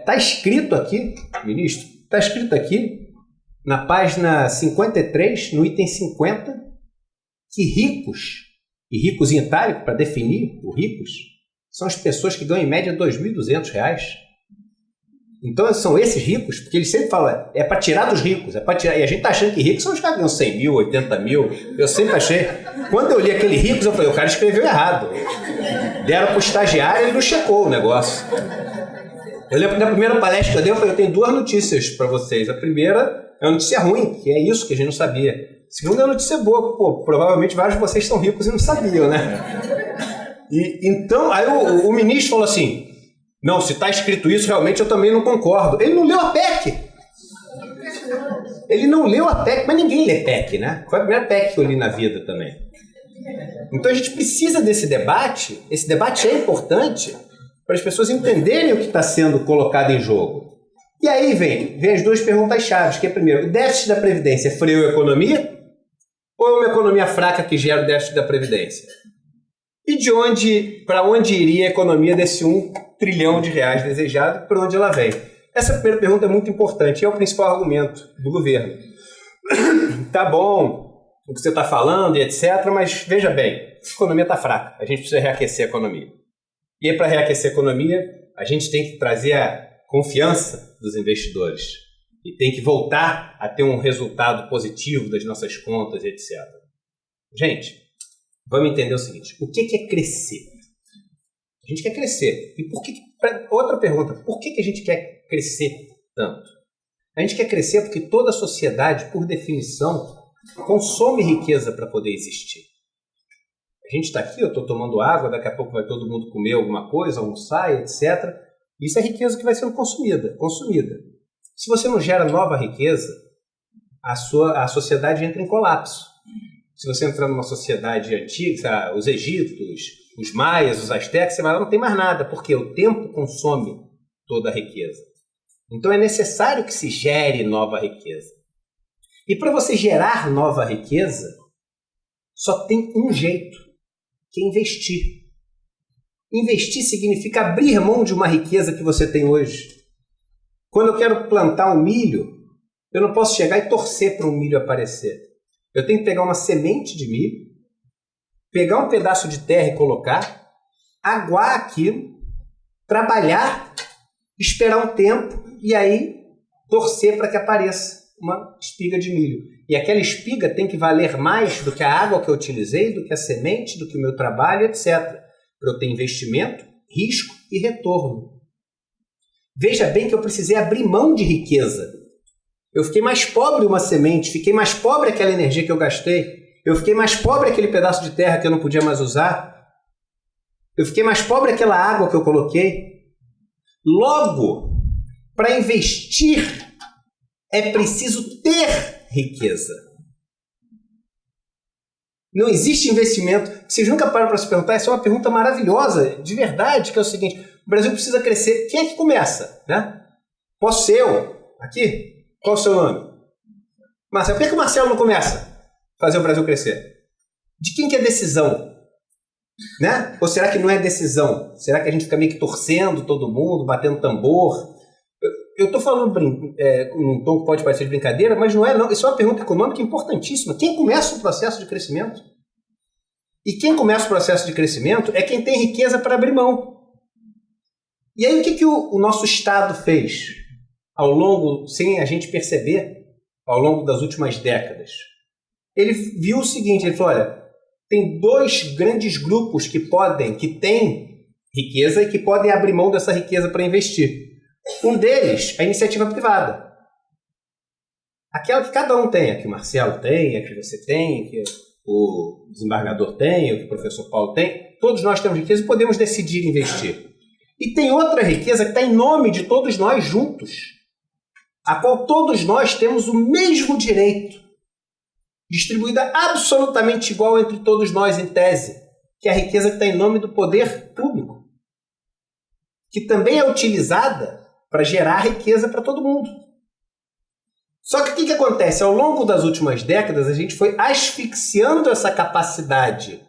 tá escrito aqui, ministro, está escrito aqui, na página 53, no item 50, que ricos, e ricos em itálico, para definir os ricos, são as pessoas que ganham em média R$2.200. Então são esses ricos, porque eles sempre falam, é para tirar dos ricos, é para tirar, e a gente está achando que ricos são os caras que ganham 100 mil, 80 mil, eu sempre achei. Quando eu li aquele ricos, eu falei, o cara escreveu errado. Deram para o estagiário e ele não checou o negócio. Eu lembro que na primeira palestra que eu dei, eu falei, eu tenho 2 notícias para vocês. A primeira é uma notícia ruim, que é isso que a gente não sabia. A segunda é uma notícia boa, pô, provavelmente vários de vocês são ricos e não sabiam, né? E então, aí o ministro falou assim, não, se está escrito isso, realmente eu também não concordo. Ele não leu a PEC. Ele não leu a PEC, mas ninguém lê PEC, né? Foi a primeira PEC que eu li na vida também. Então a gente precisa desse debate, esse debate é importante para as pessoas entenderem o que está sendo colocado em jogo. E aí vem as 2 perguntas-chave, que é primeiro, o déficit da Previdência freou a economia? Ou é uma economia fraca que gera o déficit da Previdência? E para onde iria a economia desse R$1 trilhão desejado, para onde ela vem? Essa primeira pergunta é muito importante e é o principal argumento do governo. Tá bom o que você está falando e etc, mas veja bem, a economia está fraca, a gente precisa reaquecer a economia. E aí, para reaquecer a economia, a gente tem que trazer a confiança dos investidores e tem que voltar a ter um resultado positivo das nossas contas, etc. Gente, vamos entender o seguinte, o que é crescer? A gente quer crescer. E por que, outra pergunta, por que a gente quer crescer tanto? A gente quer crescer porque toda a sociedade, por definição, consome riqueza para poder existir. A gente está aqui, eu estou tomando água, daqui a pouco vai todo mundo comer alguma coisa, almoçar, etc. Isso é riqueza que vai sendo consumida. Se você não gera nova riqueza, a sociedade entra em colapso. Se você entrar numa sociedade antiga, os egípcios, os maias, os astecas, você vai lá, não tem mais nada, porque o tempo consome toda a riqueza. Então é necessário que se gere nova riqueza. E para você gerar nova riqueza, só tem um jeito, que é investir. Investir significa abrir mão de uma riqueza que você tem hoje. Quando eu quero plantar um milho, eu não posso chegar e torcer para um milho aparecer. Eu tenho que pegar uma semente de milho, pegar um pedaço de terra e colocar, aguar aquilo, trabalhar, esperar um tempo e aí torcer para que apareça uma espiga de milho. E aquela espiga tem que valer mais do que a água que eu utilizei, do que a semente, do que o meu trabalho, etc. Para eu ter investimento, risco e retorno. Veja bem que eu precisei abrir mão de riqueza. Eu fiquei mais pobre uma semente, fiquei mais pobre aquela energia que eu gastei, eu fiquei mais pobre aquele pedaço de terra que eu não podia mais usar, eu fiquei mais pobre aquela água que eu coloquei. Logo, para investir, é preciso ter riqueza. Não existe investimento. Vocês nunca param para se perguntar? Essa é uma pergunta maravilhosa, de verdade, que é o seguinte: o Brasil precisa crescer. Quem é que começa? Né? Posso ser eu? Aqui? Qual é o seu nome? Marcelo. Por que o Marcelo não começa a fazer o Brasil crescer? De quem que é decisão? Né? Ou será que não é decisão? Será que a gente fica meio que torcendo todo mundo, batendo tambor? Eu estou falando num tom que pode parecer de brincadeira, mas não é não. Isso é uma pergunta econômica importantíssima. Quem começa o processo de crescimento? E quem começa o processo de crescimento é quem tem riqueza para abrir mão. E aí o que o nosso Estado fez ao longo, sem a gente perceber, ao longo das últimas décadas? Ele viu o seguinte, ele falou, olha, tem dois grandes grupos que têm riqueza e que podem abrir mão dessa riqueza para investir. Um deles, a iniciativa privada. Aquela que cada um tem, a que o Marcelo tem, a que você tem, a que o desembargador tem, a que o professor Paulo tem. Todos nós temos riqueza e podemos decidir investir. E tem outra riqueza que está em nome de todos nós juntos, a qual todos nós temos o mesmo direito, distribuída absolutamente igual entre todos nós em tese, que é a riqueza que está em nome do poder público, que também é utilizada para gerar riqueza para todo mundo. Só que o que acontece? Ao longo das últimas décadas, a gente foi asfixiando essa capacidade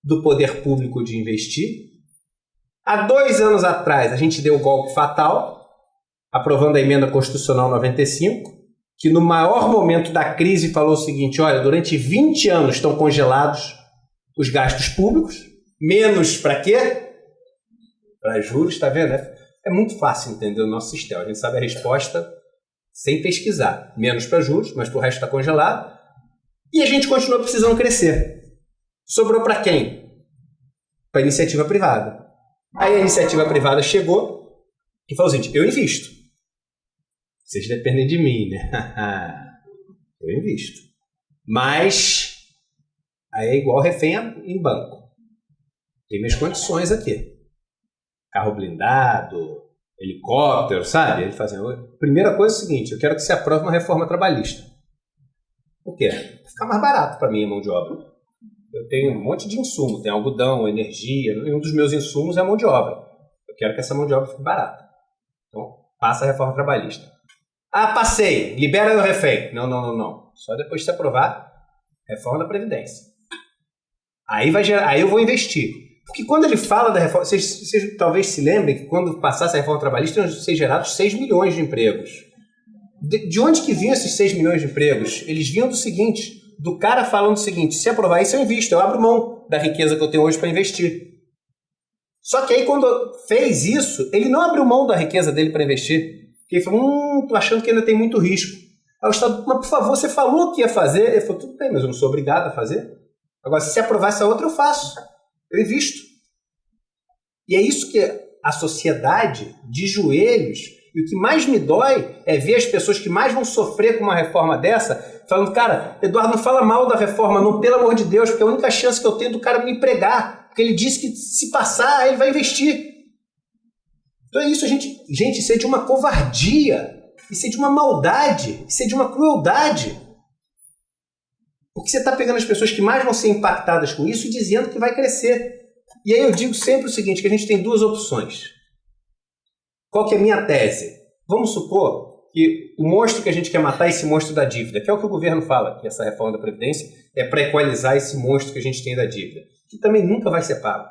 do poder público de investir. Há 2 anos atrás, a gente deu o golpe fatal, aprovando a Emenda Constitucional 95, que no maior momento da crise falou o seguinte, olha, durante 20 anos estão congelados os gastos públicos, menos para quê? Para juros, está vendo? É muito fácil entender o nosso sistema. A gente sabe a resposta sem pesquisar. Menos para juros, mas para o resto está congelado. E a gente continua precisando crescer. Sobrou para quem? Para a iniciativa privada. Aí a iniciativa privada chegou e falou o seguinte, eu invisto. Vocês dependem de mim, né? Eu invisto. Mas aí é igual refém em banco. Tem minhas condições aqui. Carro blindado, helicóptero, sabe? Ele faz assim, primeira coisa é o seguinte, eu quero que você aprove uma reforma trabalhista. Por quê? Fica mais barato para mim a mão de obra. Eu tenho um monte de insumo, tem algodão, energia, e um dos meus insumos é a mão de obra. Eu quero que essa mão de obra fique barata. Então, passa a reforma trabalhista. Ah, passei, libera o refém. Não. Só depois de se aprovar, reforma da Previdência. Aí eu vou investir. Porque quando ele fala da reforma, vocês talvez se lembrem que quando passasse a reforma trabalhista, iam ser gerados 6 milhões de empregos. De onde que vinham esses 6 milhões de empregos? Eles vinham do seguinte, do cara falando o seguinte, se aprovar isso eu invisto, eu abro mão da riqueza que eu tenho hoje para investir. Só que aí quando fez isso, ele não abriu mão da riqueza dele para investir. Porque ele falou, tô achando que ainda tem muito risco. Aí o Estado, mas por favor, você falou que ia fazer. Ele falou, tudo bem, mas eu não sou obrigado a fazer. Agora, se aprovar essa outra, eu faço. Eu invisto. E é isso que a sociedade, de joelhos, e o que mais me dói é ver as pessoas que mais vão sofrer com uma reforma dessa, falando, cara, Eduardo, não fala mal da reforma, não, pelo amor de Deus, porque a única chance que eu tenho do cara me empregar, porque ele disse que se passar, ele vai investir. Então é isso, gente, isso é de uma covardia, isso é de uma maldade, isso é de uma crueldade. Porque você está pegando as pessoas que mais vão ser impactadas com isso e dizendo que vai crescer. E aí eu digo sempre o seguinte, que a gente tem 2 opções. Qual que é a minha tese? Vamos supor que o monstro que a gente quer matar é esse monstro da dívida, que é o que o governo fala, que essa reforma da Previdência é para equalizar esse monstro que a gente tem da dívida, que também nunca vai ser pago.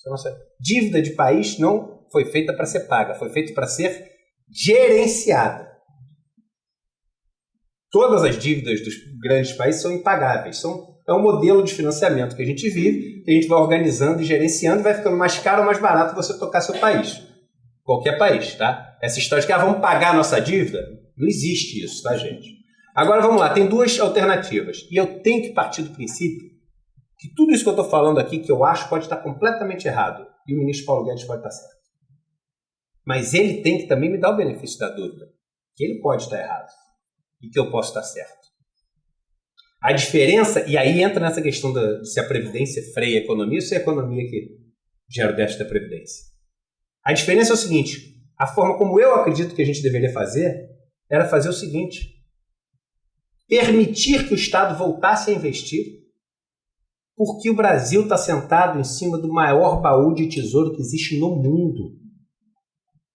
A nossa dívida de país não foi feita para ser paga, foi feita para ser gerenciada. Todas as dívidas dos grandes países são impagáveis, é um modelo de financiamento que a gente vive, que a gente vai organizando e gerenciando e vai ficando mais caro ou mais barato você tocar seu país. Qualquer país, tá? Essa história de que vamos pagar a nossa dívida, não existe isso, tá, gente? Agora vamos lá, tem duas alternativas. E eu tenho que partir do princípio que tudo isso que eu estou falando aqui, que eu acho, pode estar completamente errado. E o ministro Paulo Guedes pode estar certo. Mas ele tem que também me dar o benefício da dúvida. Que ele pode estar errado. E que eu posso estar certo. A diferença, e aí entra nessa questão de se a Previdência freia a economia ou se é a economia que gera o déficit da Previdência. A diferença é o seguinte, a forma como eu acredito que a gente deveria fazer era fazer o seguinte, permitir que o Estado voltasse a investir, porque o Brasil está sentado em cima do maior baú de tesouro que existe no mundo.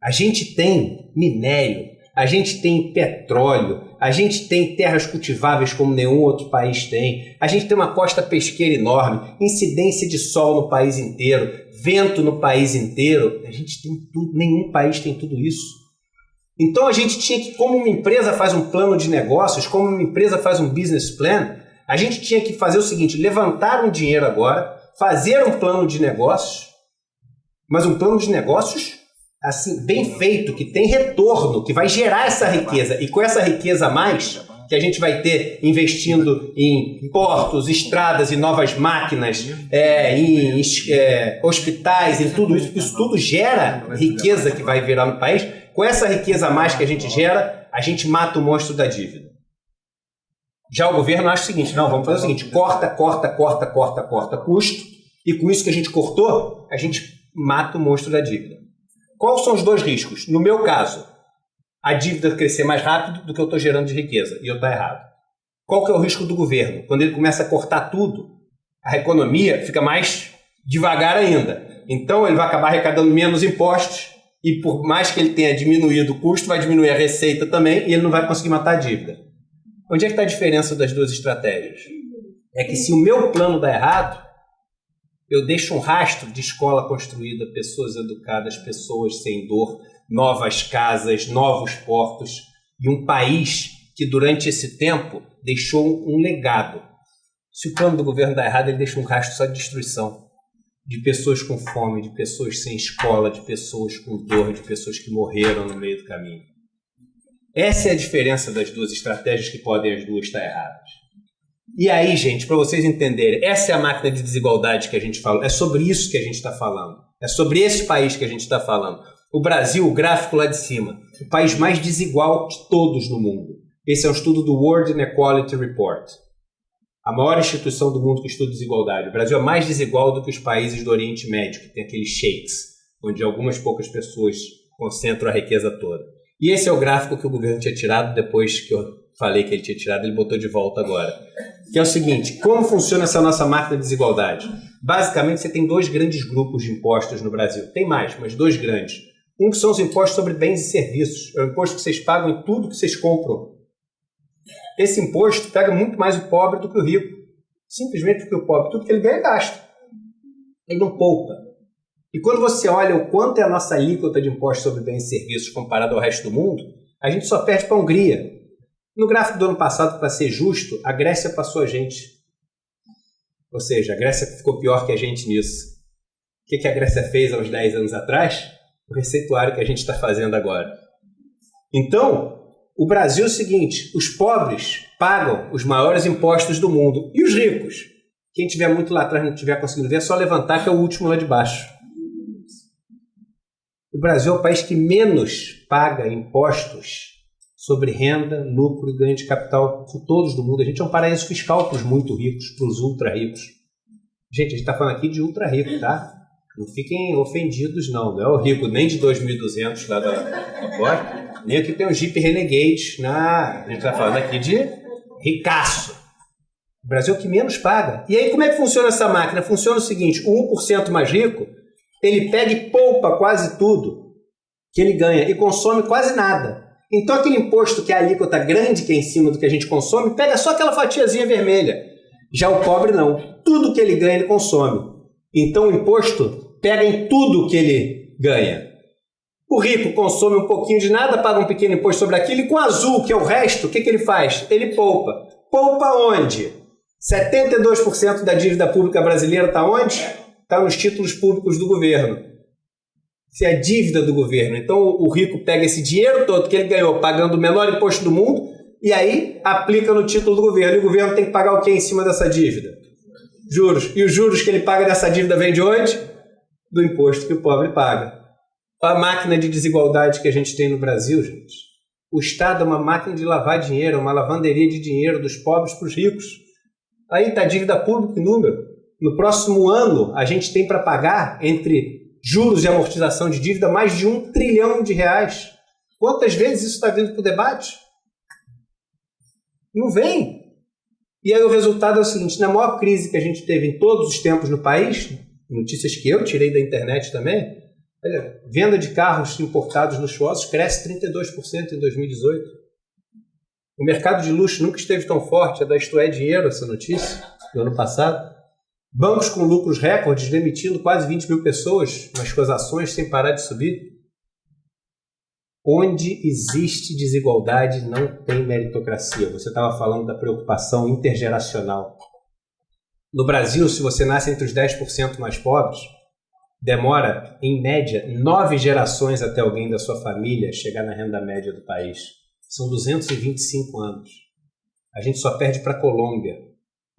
A gente tem minério, a gente tem petróleo, a gente tem terras cultiváveis como nenhum outro país tem, a gente tem uma costa pesqueira enorme, incidência de sol no país inteiro, vento no país inteiro, a gente tem tudo, nenhum país tem tudo isso. Então a gente tinha que, como uma empresa faz um plano de negócios, como uma empresa faz um business plan, a gente tinha que fazer o seguinte, levantar um dinheiro agora, fazer um plano de negócios, mas um plano de negócios assim, bem feito, que tem retorno, que vai gerar essa riqueza. E com essa riqueza a mais, que a gente vai ter investindo em portos, estradas e novas máquinas, em hospitais, em tudo isso, porque isso tudo gera riqueza que vai virar no país. Com essa riqueza a mais que a gente gera, a gente mata o monstro da dívida. Já o governo acha o seguinte, não, vamos fazer o seguinte, corta custo, e com isso que a gente cortou, a gente mata o monstro da dívida. Quais são os dois riscos? No meu caso, a dívida crescer mais rápido do que eu estou gerando de riqueza, e eu estou errado. Qual que é o risco do governo? Quando ele começa a cortar tudo, a economia fica mais devagar ainda. Então ele vai acabar arrecadando menos impostos, e por mais que ele tenha diminuído o custo, vai diminuir a receita também, e ele não vai conseguir matar a dívida. Onde é que está a diferença das duas estratégias? É que se o meu plano dá errado, eu deixo um rastro de escola construída, pessoas educadas, pessoas sem dor, novas casas, novos portos, e um país que durante esse tempo deixou um legado. Se o plano do governo dá errado, ele deixa um rastro só de destruição, de pessoas com fome, de pessoas sem escola, de pessoas com dor, de pessoas que morreram no meio do caminho. Essa é a diferença das duas estratégias, que podem as duas estar erradas. E aí, gente, para vocês entenderem, essa é a máquina de desigualdade que a gente fala. É sobre isso que a gente está falando. É sobre esse país que a gente está falando. O Brasil, o gráfico lá de cima, o país mais desigual de todos no mundo. Esse é um estudo do World Inequality Report. A maior instituição do mundo que estuda desigualdade. O Brasil é mais desigual do que os países do Oriente Médio, que tem aqueles sheiks, onde algumas poucas pessoas concentram a riqueza toda. E esse é o gráfico que o governo tinha tirado depois que eu falei que ele tinha tirado, ele botou de volta agora. Que é o seguinte, como funciona essa nossa máquina de desigualdade? Basicamente, você tem dois grandes grupos de impostos no Brasil. Tem mais, mas dois grandes. Um que são os impostos sobre bens e serviços. É o imposto que vocês pagam em tudo que vocês compram. Esse imposto pega muito mais o pobre do que o rico. Simplesmente porque o pobre, tudo que ele ganha, gasta. Ele não poupa. E quando você olha o quanto é a nossa alíquota de imposto sobre bens e serviços comparado ao resto do mundo, a gente só perde para a Hungria. No gráfico do ano passado, para ser justo, a Grécia passou a gente. Ou seja, a Grécia ficou pior que a gente nisso. O que a Grécia fez há uns 10 anos atrás? O receituário que a gente está fazendo agora. Então, o Brasil é o seguinte, os pobres pagam os maiores impostos do mundo. E os ricos? Quem estiver muito lá atrás e não estiver conseguindo ver, é só levantar, que é o último lá de baixo. O Brasil é o país que menos paga impostos sobre renda, lucro e ganho de capital de todos do mundo. A gente é um paraíso fiscal para os muito ricos, para os ultra ricos. Gente, a gente está falando aqui de ultra rico, tá? Não fiquem ofendidos, não. Não é o rico nem de 2.200 lá da... Nem aqui tem um Jeep Renegade. A gente está falando aqui de ricaço. O Brasil é o que menos paga. E aí como é que funciona essa máquina? Funciona o seguinte, o 1% mais rico, ele pega e poupa quase tudo que ele ganha e consome quase nada. Então aquele imposto que é a alíquota grande que é em cima do que a gente consome, pega só aquela fatiazinha vermelha. Já o pobre não. Tudo que ele ganha, ele consome. Então o imposto pega em tudo que ele ganha. O rico consome um pouquinho de nada, paga um pequeno imposto sobre aquilo, e com o azul, que é o resto, o que ele faz? Ele poupa. Poupa onde? 72% da dívida pública brasileira está onde? Está nos títulos públicos do governo. Isso é a dívida do governo. Então o rico pega esse dinheiro todo que ele ganhou pagando o menor imposto do mundo e aí aplica no título do governo. E o governo tem que pagar o quê em cima dessa dívida? Juros. E os juros que ele paga dessa dívida vem de onde? Do imposto que o pobre paga. A máquina de desigualdade que a gente tem no Brasil, gente. O Estado é uma máquina de lavar dinheiro, uma lavanderia de dinheiro dos pobres para os ricos. Aí está a dívida pública em número. No próximo ano, a gente tem para pagar, entre juros e amortização de dívida, mais de R$1 trilhão. Quantas vezes isso está vindo para o debate? Não vem. E aí o resultado é o seguinte, na maior crise que a gente teve em todos os tempos no país, notícias que eu tirei da internet também, olha, venda de carros importados luxuosos cresce 32% em 2018. O mercado de luxo nunca esteve tão forte, é da Isto É Dinheiro essa notícia, do ano passado. Bancos com lucros recordes, demitindo quase 20 mil pessoas, mas com as ações sem parar de subir. Onde existe desigualdade, não tem meritocracia. Você estava falando da preocupação intergeracional. No Brasil, se você nasce entre os 10% mais pobres, demora, em média, 9 gerações até alguém da sua família chegar na renda média do país. São 225 anos. A gente só perde para a Colômbia,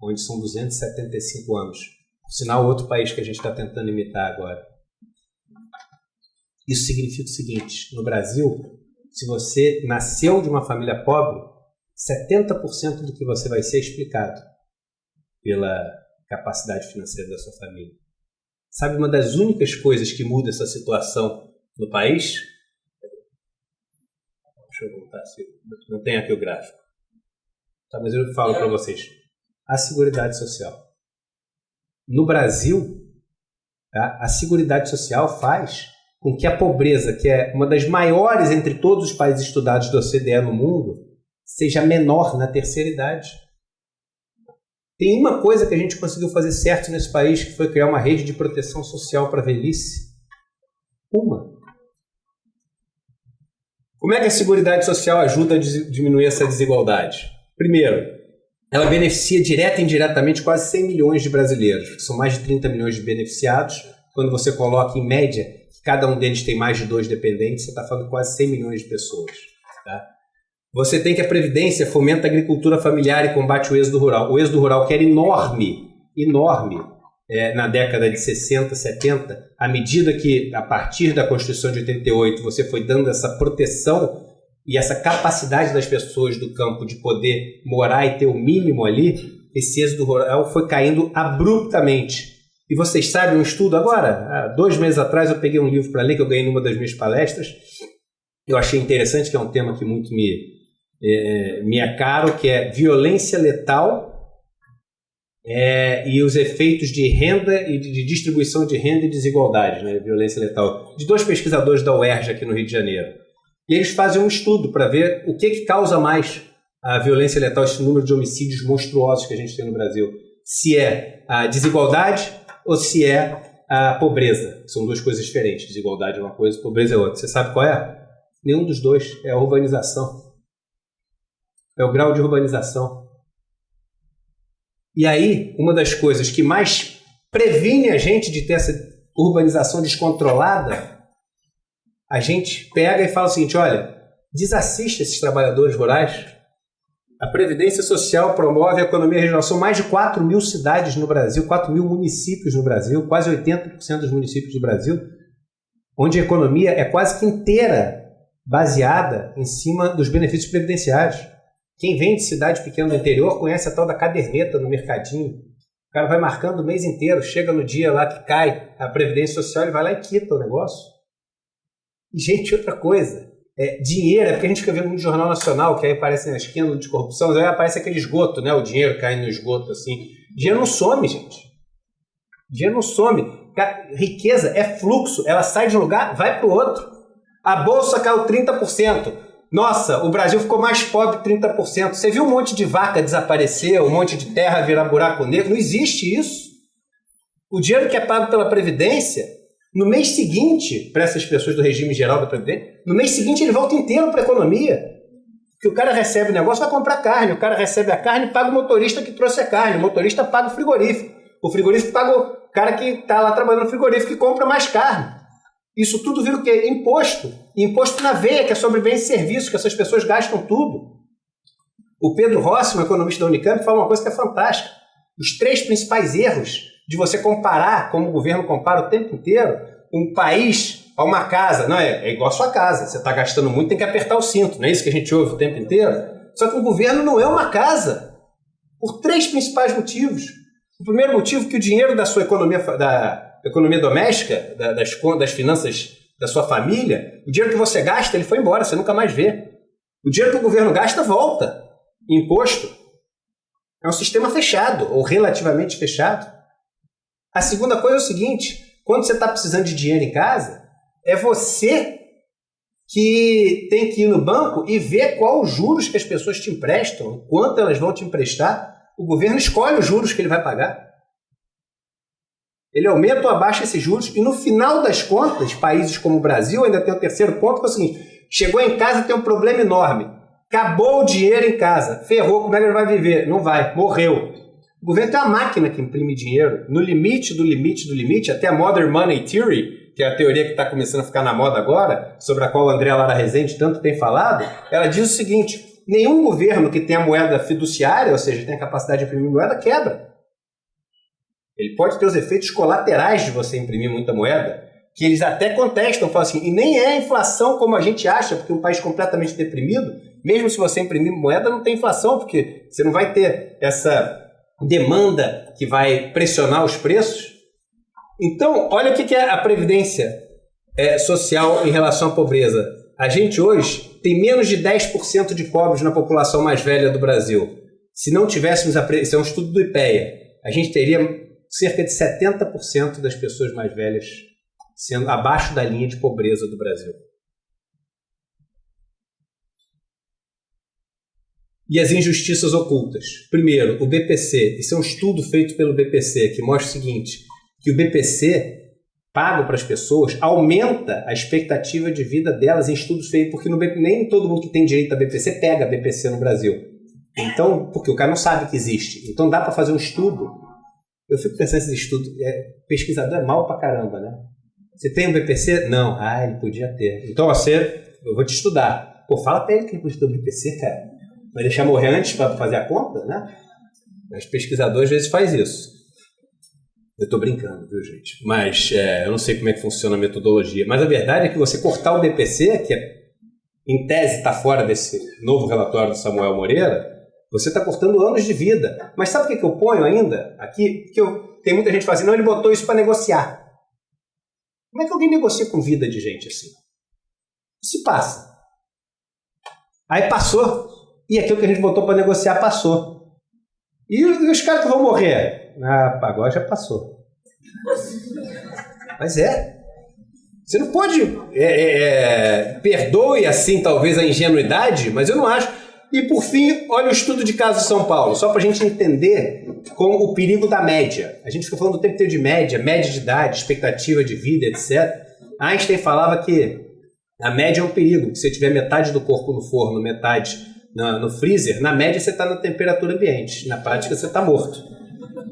onde são 275 anos. Por sinal, outro país que a gente está tentando imitar agora. Isso significa o seguinte, no Brasil, se você nasceu de uma família pobre, 70% do que você vai ser é explicado pela capacidade financeira da sua família. Sabe uma das únicas coisas que muda essa situação no país? Deixa eu voltar, não tem aqui o gráfico. Tá, mas eu falo para vocês. A Seguridade Social. No Brasil, tá, a Seguridade Social faz com que a pobreza, que é uma das maiores entre todos os países estudados da OCDE no mundo, seja menor na terceira idade. Tem uma coisa que a gente conseguiu fazer certo nesse país, que foi criar uma rede de proteção social para a velhice. Uma. Como é que a Seguridade Social ajuda a diminuir essa desigualdade? Primeiro, ela beneficia direta e indiretamente quase 100 milhões de brasileiros, que são mais de 30 milhões de beneficiados. Quando você coloca em média que cada um deles tem mais de 2 dependentes, você está falando de quase 100 milhões de pessoas. Tá? Você tem que a Previdência fomenta a agricultura familiar e combate o êxodo rural. O êxodo rural, que era enorme, na década de 60, 70, à medida que, a partir da Constituição de 88, você foi dando essa proteção e essa capacidade das pessoas do campo de poder morar e ter o mínimo ali, esse êxodo rural foi caindo abruptamente. E vocês sabem um estudo agora? Há 2 meses atrás eu peguei um livro para ler que eu ganhei numa das minhas palestras. Eu achei interessante, que é um tema que muito me é caro, que é violência letal e os efeitos de renda e de distribuição de renda e desigualdade, né? Violência letal, de 2 pesquisadores da UERJ aqui no Rio de Janeiro. E eles fazem um estudo para ver o que causa mais a violência letal, esse número de homicídios monstruosos que a gente tem no Brasil. Se é a desigualdade ou se é a pobreza. São 2 coisas diferentes. Desigualdade é uma coisa, pobreza é outra. Você sabe qual é? Nenhum dos 2. É a urbanização. É o grau de urbanização. E aí, uma das coisas que mais previne a gente de ter essa urbanização descontrolada, a gente pega e fala o seguinte, olha, desassiste esses trabalhadores rurais. A Previdência Social promove a economia regional. São mais de 4 mil cidades no Brasil, 4 mil municípios no Brasil, quase 80% dos municípios do Brasil, onde a economia é quase que inteira baseada em cima dos benefícios previdenciários. Quem vem de cidade pequena do interior conhece a tal da caderneta no mercadinho. O cara vai marcando o mês inteiro, chega no dia lá que cai a Previdência Social, ele vai lá e quita o negócio. E, gente, outra coisa, dinheiro, é porque a gente fica vendo muito Jornal Nacional, que aí aparece na esquina de corrupção, aí aparece aquele esgoto, né? O dinheiro caindo no esgoto, assim. Dinheiro não some, gente. Dinheiro não some. Riqueza é fluxo, ela sai de um lugar, vai para o outro. A bolsa caiu 30%. Nossa, o Brasil ficou mais pobre 30%. Você viu um monte de vaca desaparecer, um monte de terra virar buraco negro? Não existe isso. O dinheiro que é pago pela Previdência, no mês seguinte, para essas pessoas do regime geral da Previdência, no mês seguinte ele volta inteiro para a economia. Porque o cara recebe o negócio, vai comprar carne. O cara recebe a carne e paga o motorista que trouxe a carne. O motorista paga o frigorífico. O frigorífico paga o cara que está lá trabalhando no frigorífico que compra mais carne. Isso tudo vira o quê? Imposto. Imposto na veia, que é sobre bens e serviços, que essas pessoas gastam tudo. O Pedro Rossi, um economista da Unicamp, fala uma coisa que é fantástica. Os 3 principais erros de você comparar, como o governo compara o tempo inteiro, um país a uma casa. Não, é igual a sua casa. Você está gastando muito, tem que apertar o cinto. Não é isso que a gente ouve o tempo inteiro? Só que o governo não é uma casa. Por 3 principais motivos. O primeiro motivo é que o dinheiro da sua economia, da economia doméstica, das finanças da sua família, o dinheiro que você gasta, ele foi embora, você nunca mais vê. O dinheiro que o governo gasta volta em imposto. É um sistema fechado, ou relativamente fechado. A segunda coisa é o seguinte, quando você está precisando de dinheiro em casa, é você que tem que ir no banco e ver qual os juros que as pessoas te emprestam, quanto elas vão te emprestar. O governo escolhe os juros que ele vai pagar. Ele aumenta ou abaixa esses juros e no final das contas, países como o Brasil ainda tem o terceiro ponto, que é o seguinte, chegou em casa, tem um problema enorme, acabou o dinheiro em casa, ferrou, como é que ele vai viver? Não vai, morreu. O governo tem uma máquina que imprime dinheiro no limite do limite do limite, até a Modern Money Theory, que é a teoria que está começando a ficar na moda agora, sobre a qual o André Lara Rezende tanto tem falado, ela diz o seguinte, nenhum governo que tenha moeda fiduciária, ou seja, tem a capacidade de imprimir moeda, quebra. Ele pode ter os efeitos colaterais de você imprimir muita moeda, que eles até contestam, falam assim, e nem é inflação como a gente acha, porque um país completamente deprimido, mesmo se você imprimir moeda, não tem inflação, porque você não vai ter essa demanda que vai pressionar os preços. Então, olha o que é a previdência social em relação à pobreza. A gente hoje tem menos de 10% de pobres na população mais velha do Brasil. Se não tivéssemos, isso é um estudo do IPEA, a gente teria cerca de 70% das pessoas mais velhas sendo abaixo da linha de pobreza do Brasil. E as injustiças ocultas. Primeiro, o BPC. Esse é um estudo feito pelo BPC que mostra o seguinte, que o BPC pago para as pessoas aumenta a expectativa de vida delas em estudos feitos, porque nem todo mundo que tem direito a BPC pega BPC no Brasil. Então, porque o cara não sabe que existe. Então dá para fazer um estudo. Eu fico pensando nesse estudo, pesquisador é mal pra caramba, né? Você tem um BPC? Não. Ah, ele podia ter. Então, eu vou te estudar. Pô, fala pra ele que ele podia ter um BPC, cara. Vai deixar morrer antes para fazer a conta, né? Mas pesquisador às vezes faz isso. Eu tô brincando, viu, gente? Mas eu não sei como é que funciona a metodologia. Mas a verdade é que você cortar o BPC, que em tese está fora desse novo relatório do Samuel Moreira, você está cortando anos de vida. Mas sabe o que eu ponho ainda aqui? Tem muita gente que fala assim, não, ele botou isso para negociar. Como é que alguém negocia com vida de gente assim? Se passa. Aí passou. E aquilo que a gente botou para negociar passou. E os caras que vão morrer? Ah, agora já passou. Mas você não pode... perdoe assim talvez a ingenuidade, mas eu não acho. E por fim, olha o estudo de caso de São Paulo, só para a gente entender com o perigo da média. A gente fica falando o tempo inteiro de média de idade, expectativa de vida, etc. Einstein falava que a média é um perigo, que se você tiver metade do corpo no forno, metade no freezer, na média você está na temperatura ambiente, na prática você está morto.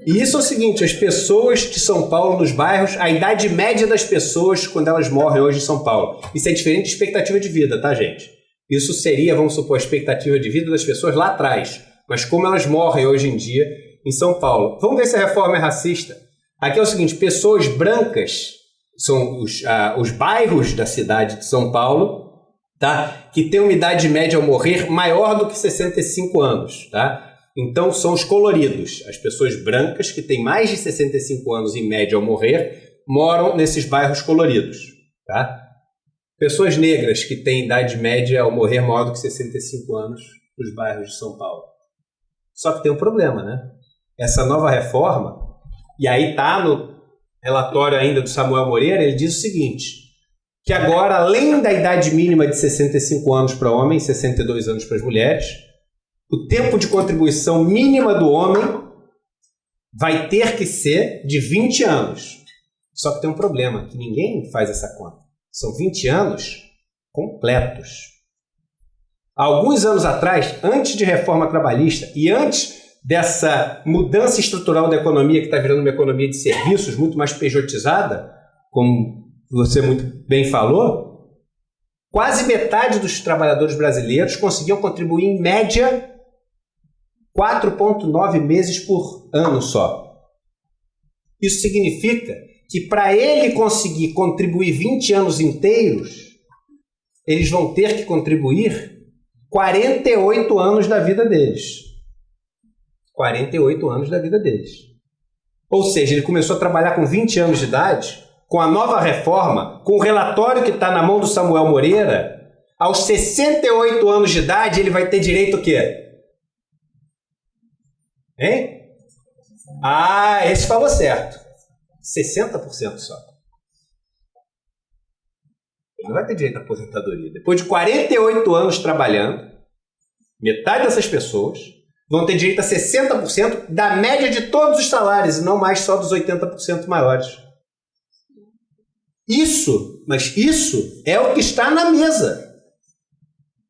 E isso é o seguinte, as pessoas de São Paulo, nos bairros, a idade média das pessoas quando elas morrem hoje em São Paulo. Isso é diferente de expectativa de vida, tá, gente? Isso seria, vamos supor, a expectativa de vida das pessoas lá atrás. Mas como elas morrem hoje em dia em São Paulo. Vamos ver se a reforma é racista. Aqui é o seguinte, pessoas brancas são os bairros da cidade de São Paulo, tá? Que têm uma idade média ao morrer maior do que 65 anos. Tá? Então são os coloridos. As pessoas brancas que têm mais de 65 anos em média ao morrer moram nesses bairros coloridos. Tá? Pessoas negras que têm idade média ao morrer maior do que 65 anos nos bairros de São Paulo. Só que tem um problema, né? Essa nova reforma, e aí está no relatório ainda do Samuel Moreira, ele diz o seguinte, que agora, além da idade mínima de 65 anos para homens, 62 anos para as mulheres, o tempo de contribuição mínima do homem vai ter que ser de 20 anos. Só que tem um problema, que ninguém faz essa conta. São 20 anos completos. Há alguns anos atrás, antes de reforma trabalhista e antes dessa mudança estrutural da economia, que está virando uma economia de serviços muito mais pejotizada, como você muito bem falou, quase metade dos trabalhadores brasileiros conseguiam contribuir em média 4,9 meses por ano só. Isso significa que para ele conseguir contribuir 20 anos inteiros, eles vão ter que contribuir 48 anos da vida deles. 48 anos da vida deles. Ou seja, ele começou a trabalhar com 20 anos de idade, com a nova reforma, com o relatório que está na mão do Samuel Moreira, aos 68 anos de idade ele vai ter direito o quê? Hein? Ah, esse falou certo. 60% só. Ele não vai ter direito à aposentadoria. Depois de 48 anos trabalhando, metade dessas pessoas vão ter direito a 60% da média de todos os salários, e não mais só dos 80% maiores. Isso é o que está na mesa.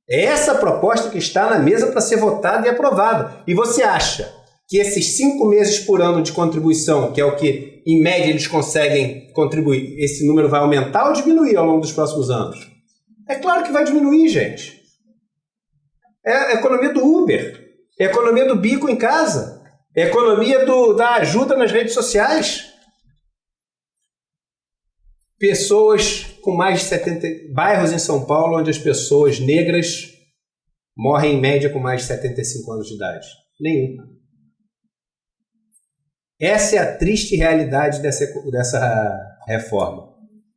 É essa proposta que está na mesa para ser votada e aprovada. E você acha que esses 5 meses por ano de contribuição, que é o que, em média, eles conseguem contribuir, esse número vai aumentar ou diminuir ao longo dos próximos anos? É claro que vai diminuir, gente. É a economia do Uber, é a economia do bico em casa, é a economia da ajuda nas redes sociais. Pessoas com mais de 70... Bairros em São Paulo onde as pessoas negras morrem em média com mais de 75 anos de idade. Nenhum. Essa é a triste realidade dessa reforma.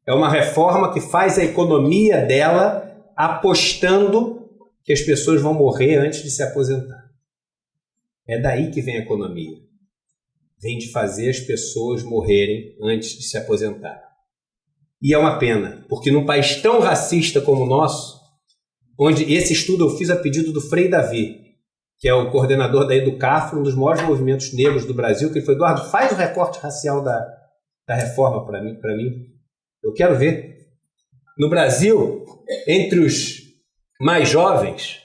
É uma reforma que faz a economia dela apostando que as pessoas vão morrer antes de se aposentar. É daí que vem a economia. Vem de fazer as pessoas morrerem antes de se aposentar. E é uma pena, porque num país tão racista como o nosso, onde esse estudo eu fiz a pedido do Frei Davi, que é o coordenador da Educafro, um dos maiores movimentos negros do Brasil, que ele falou: Eduardo, faz o recorte racial da reforma para mim. Eu quero ver. No Brasil, entre os mais jovens,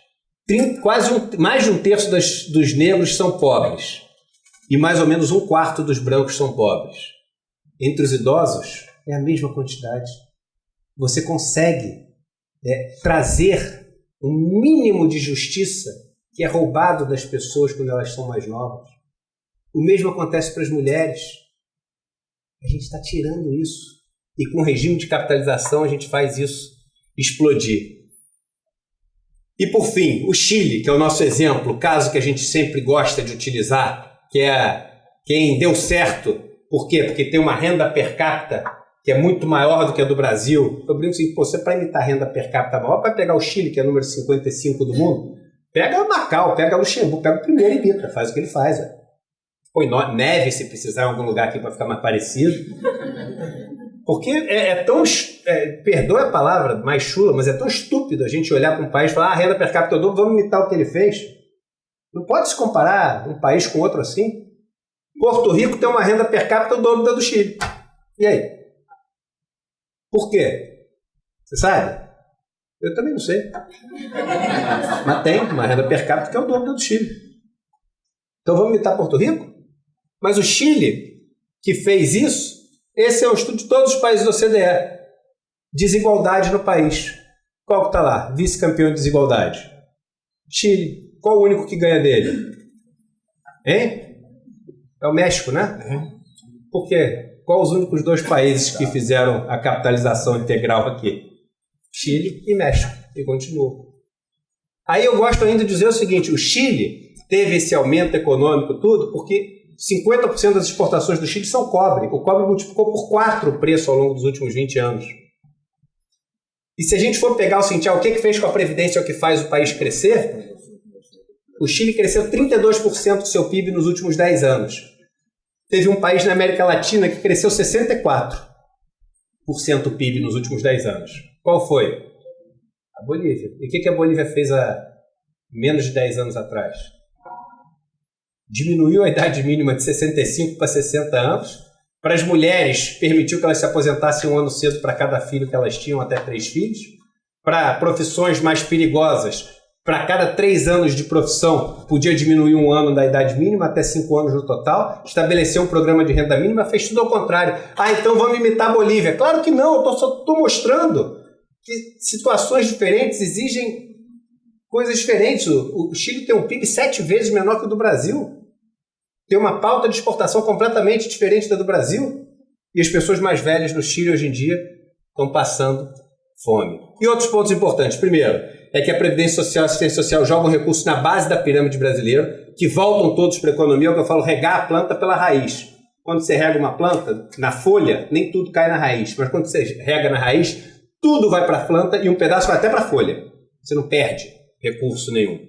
mais de um terço dos negros são pobres. E mais ou menos 1/4 dos brancos são pobres. Entre os idosos, é a mesma quantidade. Você consegue trazer um mínimo de justiça que é roubado das pessoas quando elas são mais novas. O mesmo acontece para as mulheres. A gente está tirando isso. E com o regime de capitalização a gente faz isso explodir. E por fim, o Chile, que é o nosso exemplo, o caso que a gente sempre gosta de utilizar, que é quem deu certo. Por quê? Porque tem uma renda per capita que é muito maior do que a do Brasil. Eu brinco assim: você para imitar a renda per capita maior, vai pegar o Chile, que é o número 55 do mundo, pega Macau, pega Luxemburgo, pega o primeiro e imita, faz o que ele faz. Põe neve se precisar em algum lugar aqui para ficar mais parecido. Porque é tão, perdoe a palavra mais chula, mas é tão estúpido a gente olhar para um país e falar: a renda per capita é o dobro, vamos imitar o que ele fez. Não pode se comparar um país com outro assim. Porto Rico tem uma renda per capita o dobro da do Chile. E aí? Por quê? Você sabe? Eu também não sei. Mas tem uma renda per capita que é o dobro do Chile. Então vamos imitar Porto Rico? Mas o Chile, que fez isso, esse é um estudo de todos os países da OCDE. Desigualdade no país. Qual que está lá? Vice-campeão de desigualdade. Chile. Qual o único que ganha dele? Hein? É o México, né? Por quê? Qual os únicos 2 países que fizeram a capitalização integral aqui? Chile e México. E continua. Aí eu gosto ainda de dizer o seguinte: o Chile teve esse aumento econômico tudo porque 50% das exportações do Chile são cobre. O cobre multiplicou por 4 o preço ao longo dos últimos 20 anos. E se a gente for pegar o seguinte: o que fez com a Previdência é o que faz o país crescer? O Chile cresceu 32% do seu PIB nos últimos 10 anos. Teve um país na América Latina que cresceu 64%. do PIB nos últimos 10 anos. Qual foi? A Bolívia. E o que a Bolívia fez há menos de 10 anos atrás? Diminuiu a idade mínima de 65 para 60 anos. Para as mulheres, permitiu que elas se aposentassem um ano cedo para cada filho que elas tinham, até 3 filhos. Para profissões mais perigosas, para cada 3 anos de profissão, podia diminuir 1 ano da idade mínima, até 5 anos no total. Estabeleceu um programa de renda mínima, fez tudo ao contrário. Então vamos imitar a Bolívia. Claro que não, eu só estou mostrando que situações diferentes exigem coisas diferentes. O Chile tem um PIB 7 vezes menor que o do Brasil. Tem uma pauta de exportação completamente diferente da do Brasil. E as pessoas mais velhas no Chile hoje em dia estão passando fome. E outros pontos importantes. Primeiro, é que a Previdência Social e a Assistência Social jogam recursos na base da pirâmide brasileira, que voltam todos para a economia, é o que eu falo, regar a planta pela raiz. Quando você rega uma planta, na folha, nem tudo cai na raiz. Mas quando você rega na raiz, tudo vai para a planta e um pedaço vai até para a folha. Você não perde recurso nenhum.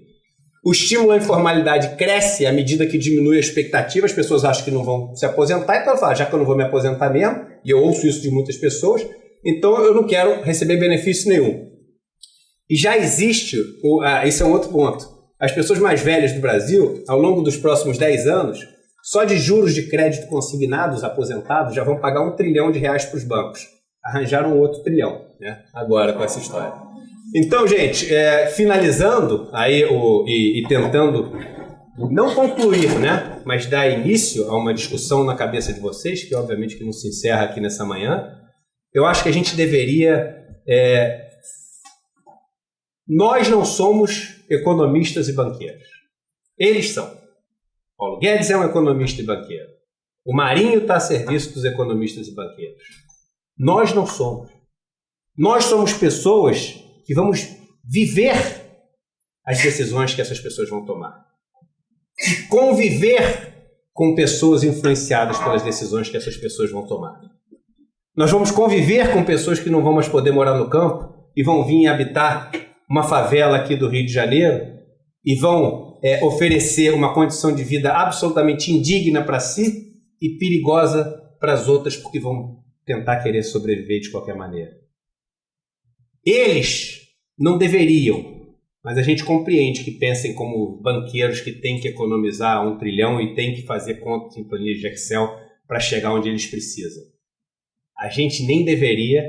O estímulo à informalidade cresce à medida que diminui a expectativa. As pessoas acham que não vão se aposentar, então eu falo, já que eu não vou me aposentar mesmo, e eu ouço isso de muitas pessoas, então eu não quero receber benefício nenhum. E já existe, esse é um outro ponto, as pessoas mais velhas do Brasil, ao longo dos próximos 10 anos, só de juros de crédito consignados, aposentados, já vão pagar R$1 trilhão para os bancos. Arranjaram outro trilhão, né? Agora com essa história. Então, gente, finalizando aí e tentando não concluir, né, mas dar início a uma discussão na cabeça de vocês, que obviamente que não se encerra aqui nessa manhã, eu acho que a gente deveria... Nós não somos economistas e banqueiros. Eles são. Paulo Guedes é um economista e banqueiro. O Marinho está a serviço dos economistas e banqueiros. Nós não somos. Nós somos pessoas que vamos viver as decisões que essas pessoas vão tomar. E conviver com pessoas influenciadas pelas decisões que essas pessoas vão tomar. Nós vamos conviver com pessoas que não vão mais poder morar no campo e vão vir habitar uma favela aqui do Rio de Janeiro e vão oferecer uma condição de vida absolutamente indigna para si e perigosa para as outras, porque vão tentar querer sobreviver de qualquer maneira. Eles não deveriam, mas a gente compreende que pensem como banqueiros que têm que economizar R$1 trilhão e têm que fazer contas em planilhas de Excel para chegar onde eles precisam. A gente nem deveria,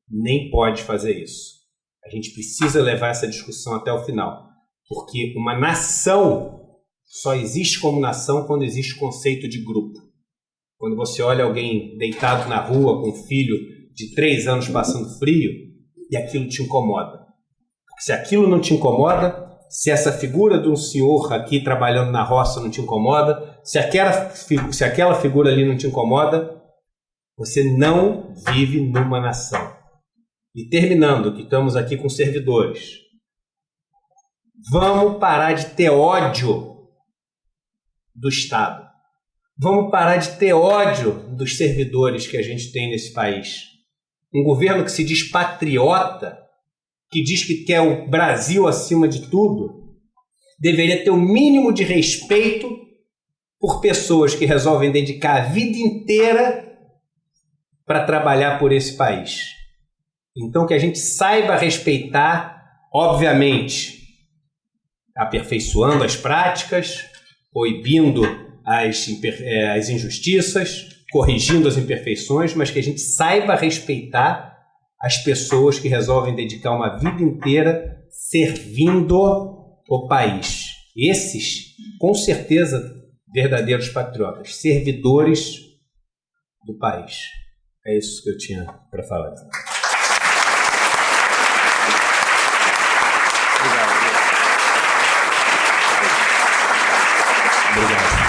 nem pode fazer isso. A gente precisa levar essa discussão até o final, porque uma nação só existe como nação quando existe conceito de grupo. Quando você olha alguém deitado na rua com um filho de 3 anos passando frio e aquilo te incomoda. Porque se aquilo não te incomoda, se essa figura de um senhor aqui trabalhando na roça não te incomoda, se aquela figura ali não te incomoda, você não vive numa nação. E terminando, que estamos aqui com servidores, vamos parar de ter ódio do Estado. Vamos parar de ter ódio dos servidores que a gente tem nesse país. Um governo que se diz patriota, que diz que quer o Brasil acima de tudo, deveria ter o mínimo de respeito por pessoas que resolvem dedicar a vida inteira para trabalhar por esse país. Então, que a gente saiba respeitar, obviamente, aperfeiçoando as práticas, proibindo as injustiças, corrigindo as imperfeições, mas que a gente saiba respeitar as pessoas que resolvem dedicar uma vida inteira servindo o país. Esses, com certeza, verdadeiros patriotas, servidores do país. É isso que eu tinha para falar. Obrigado.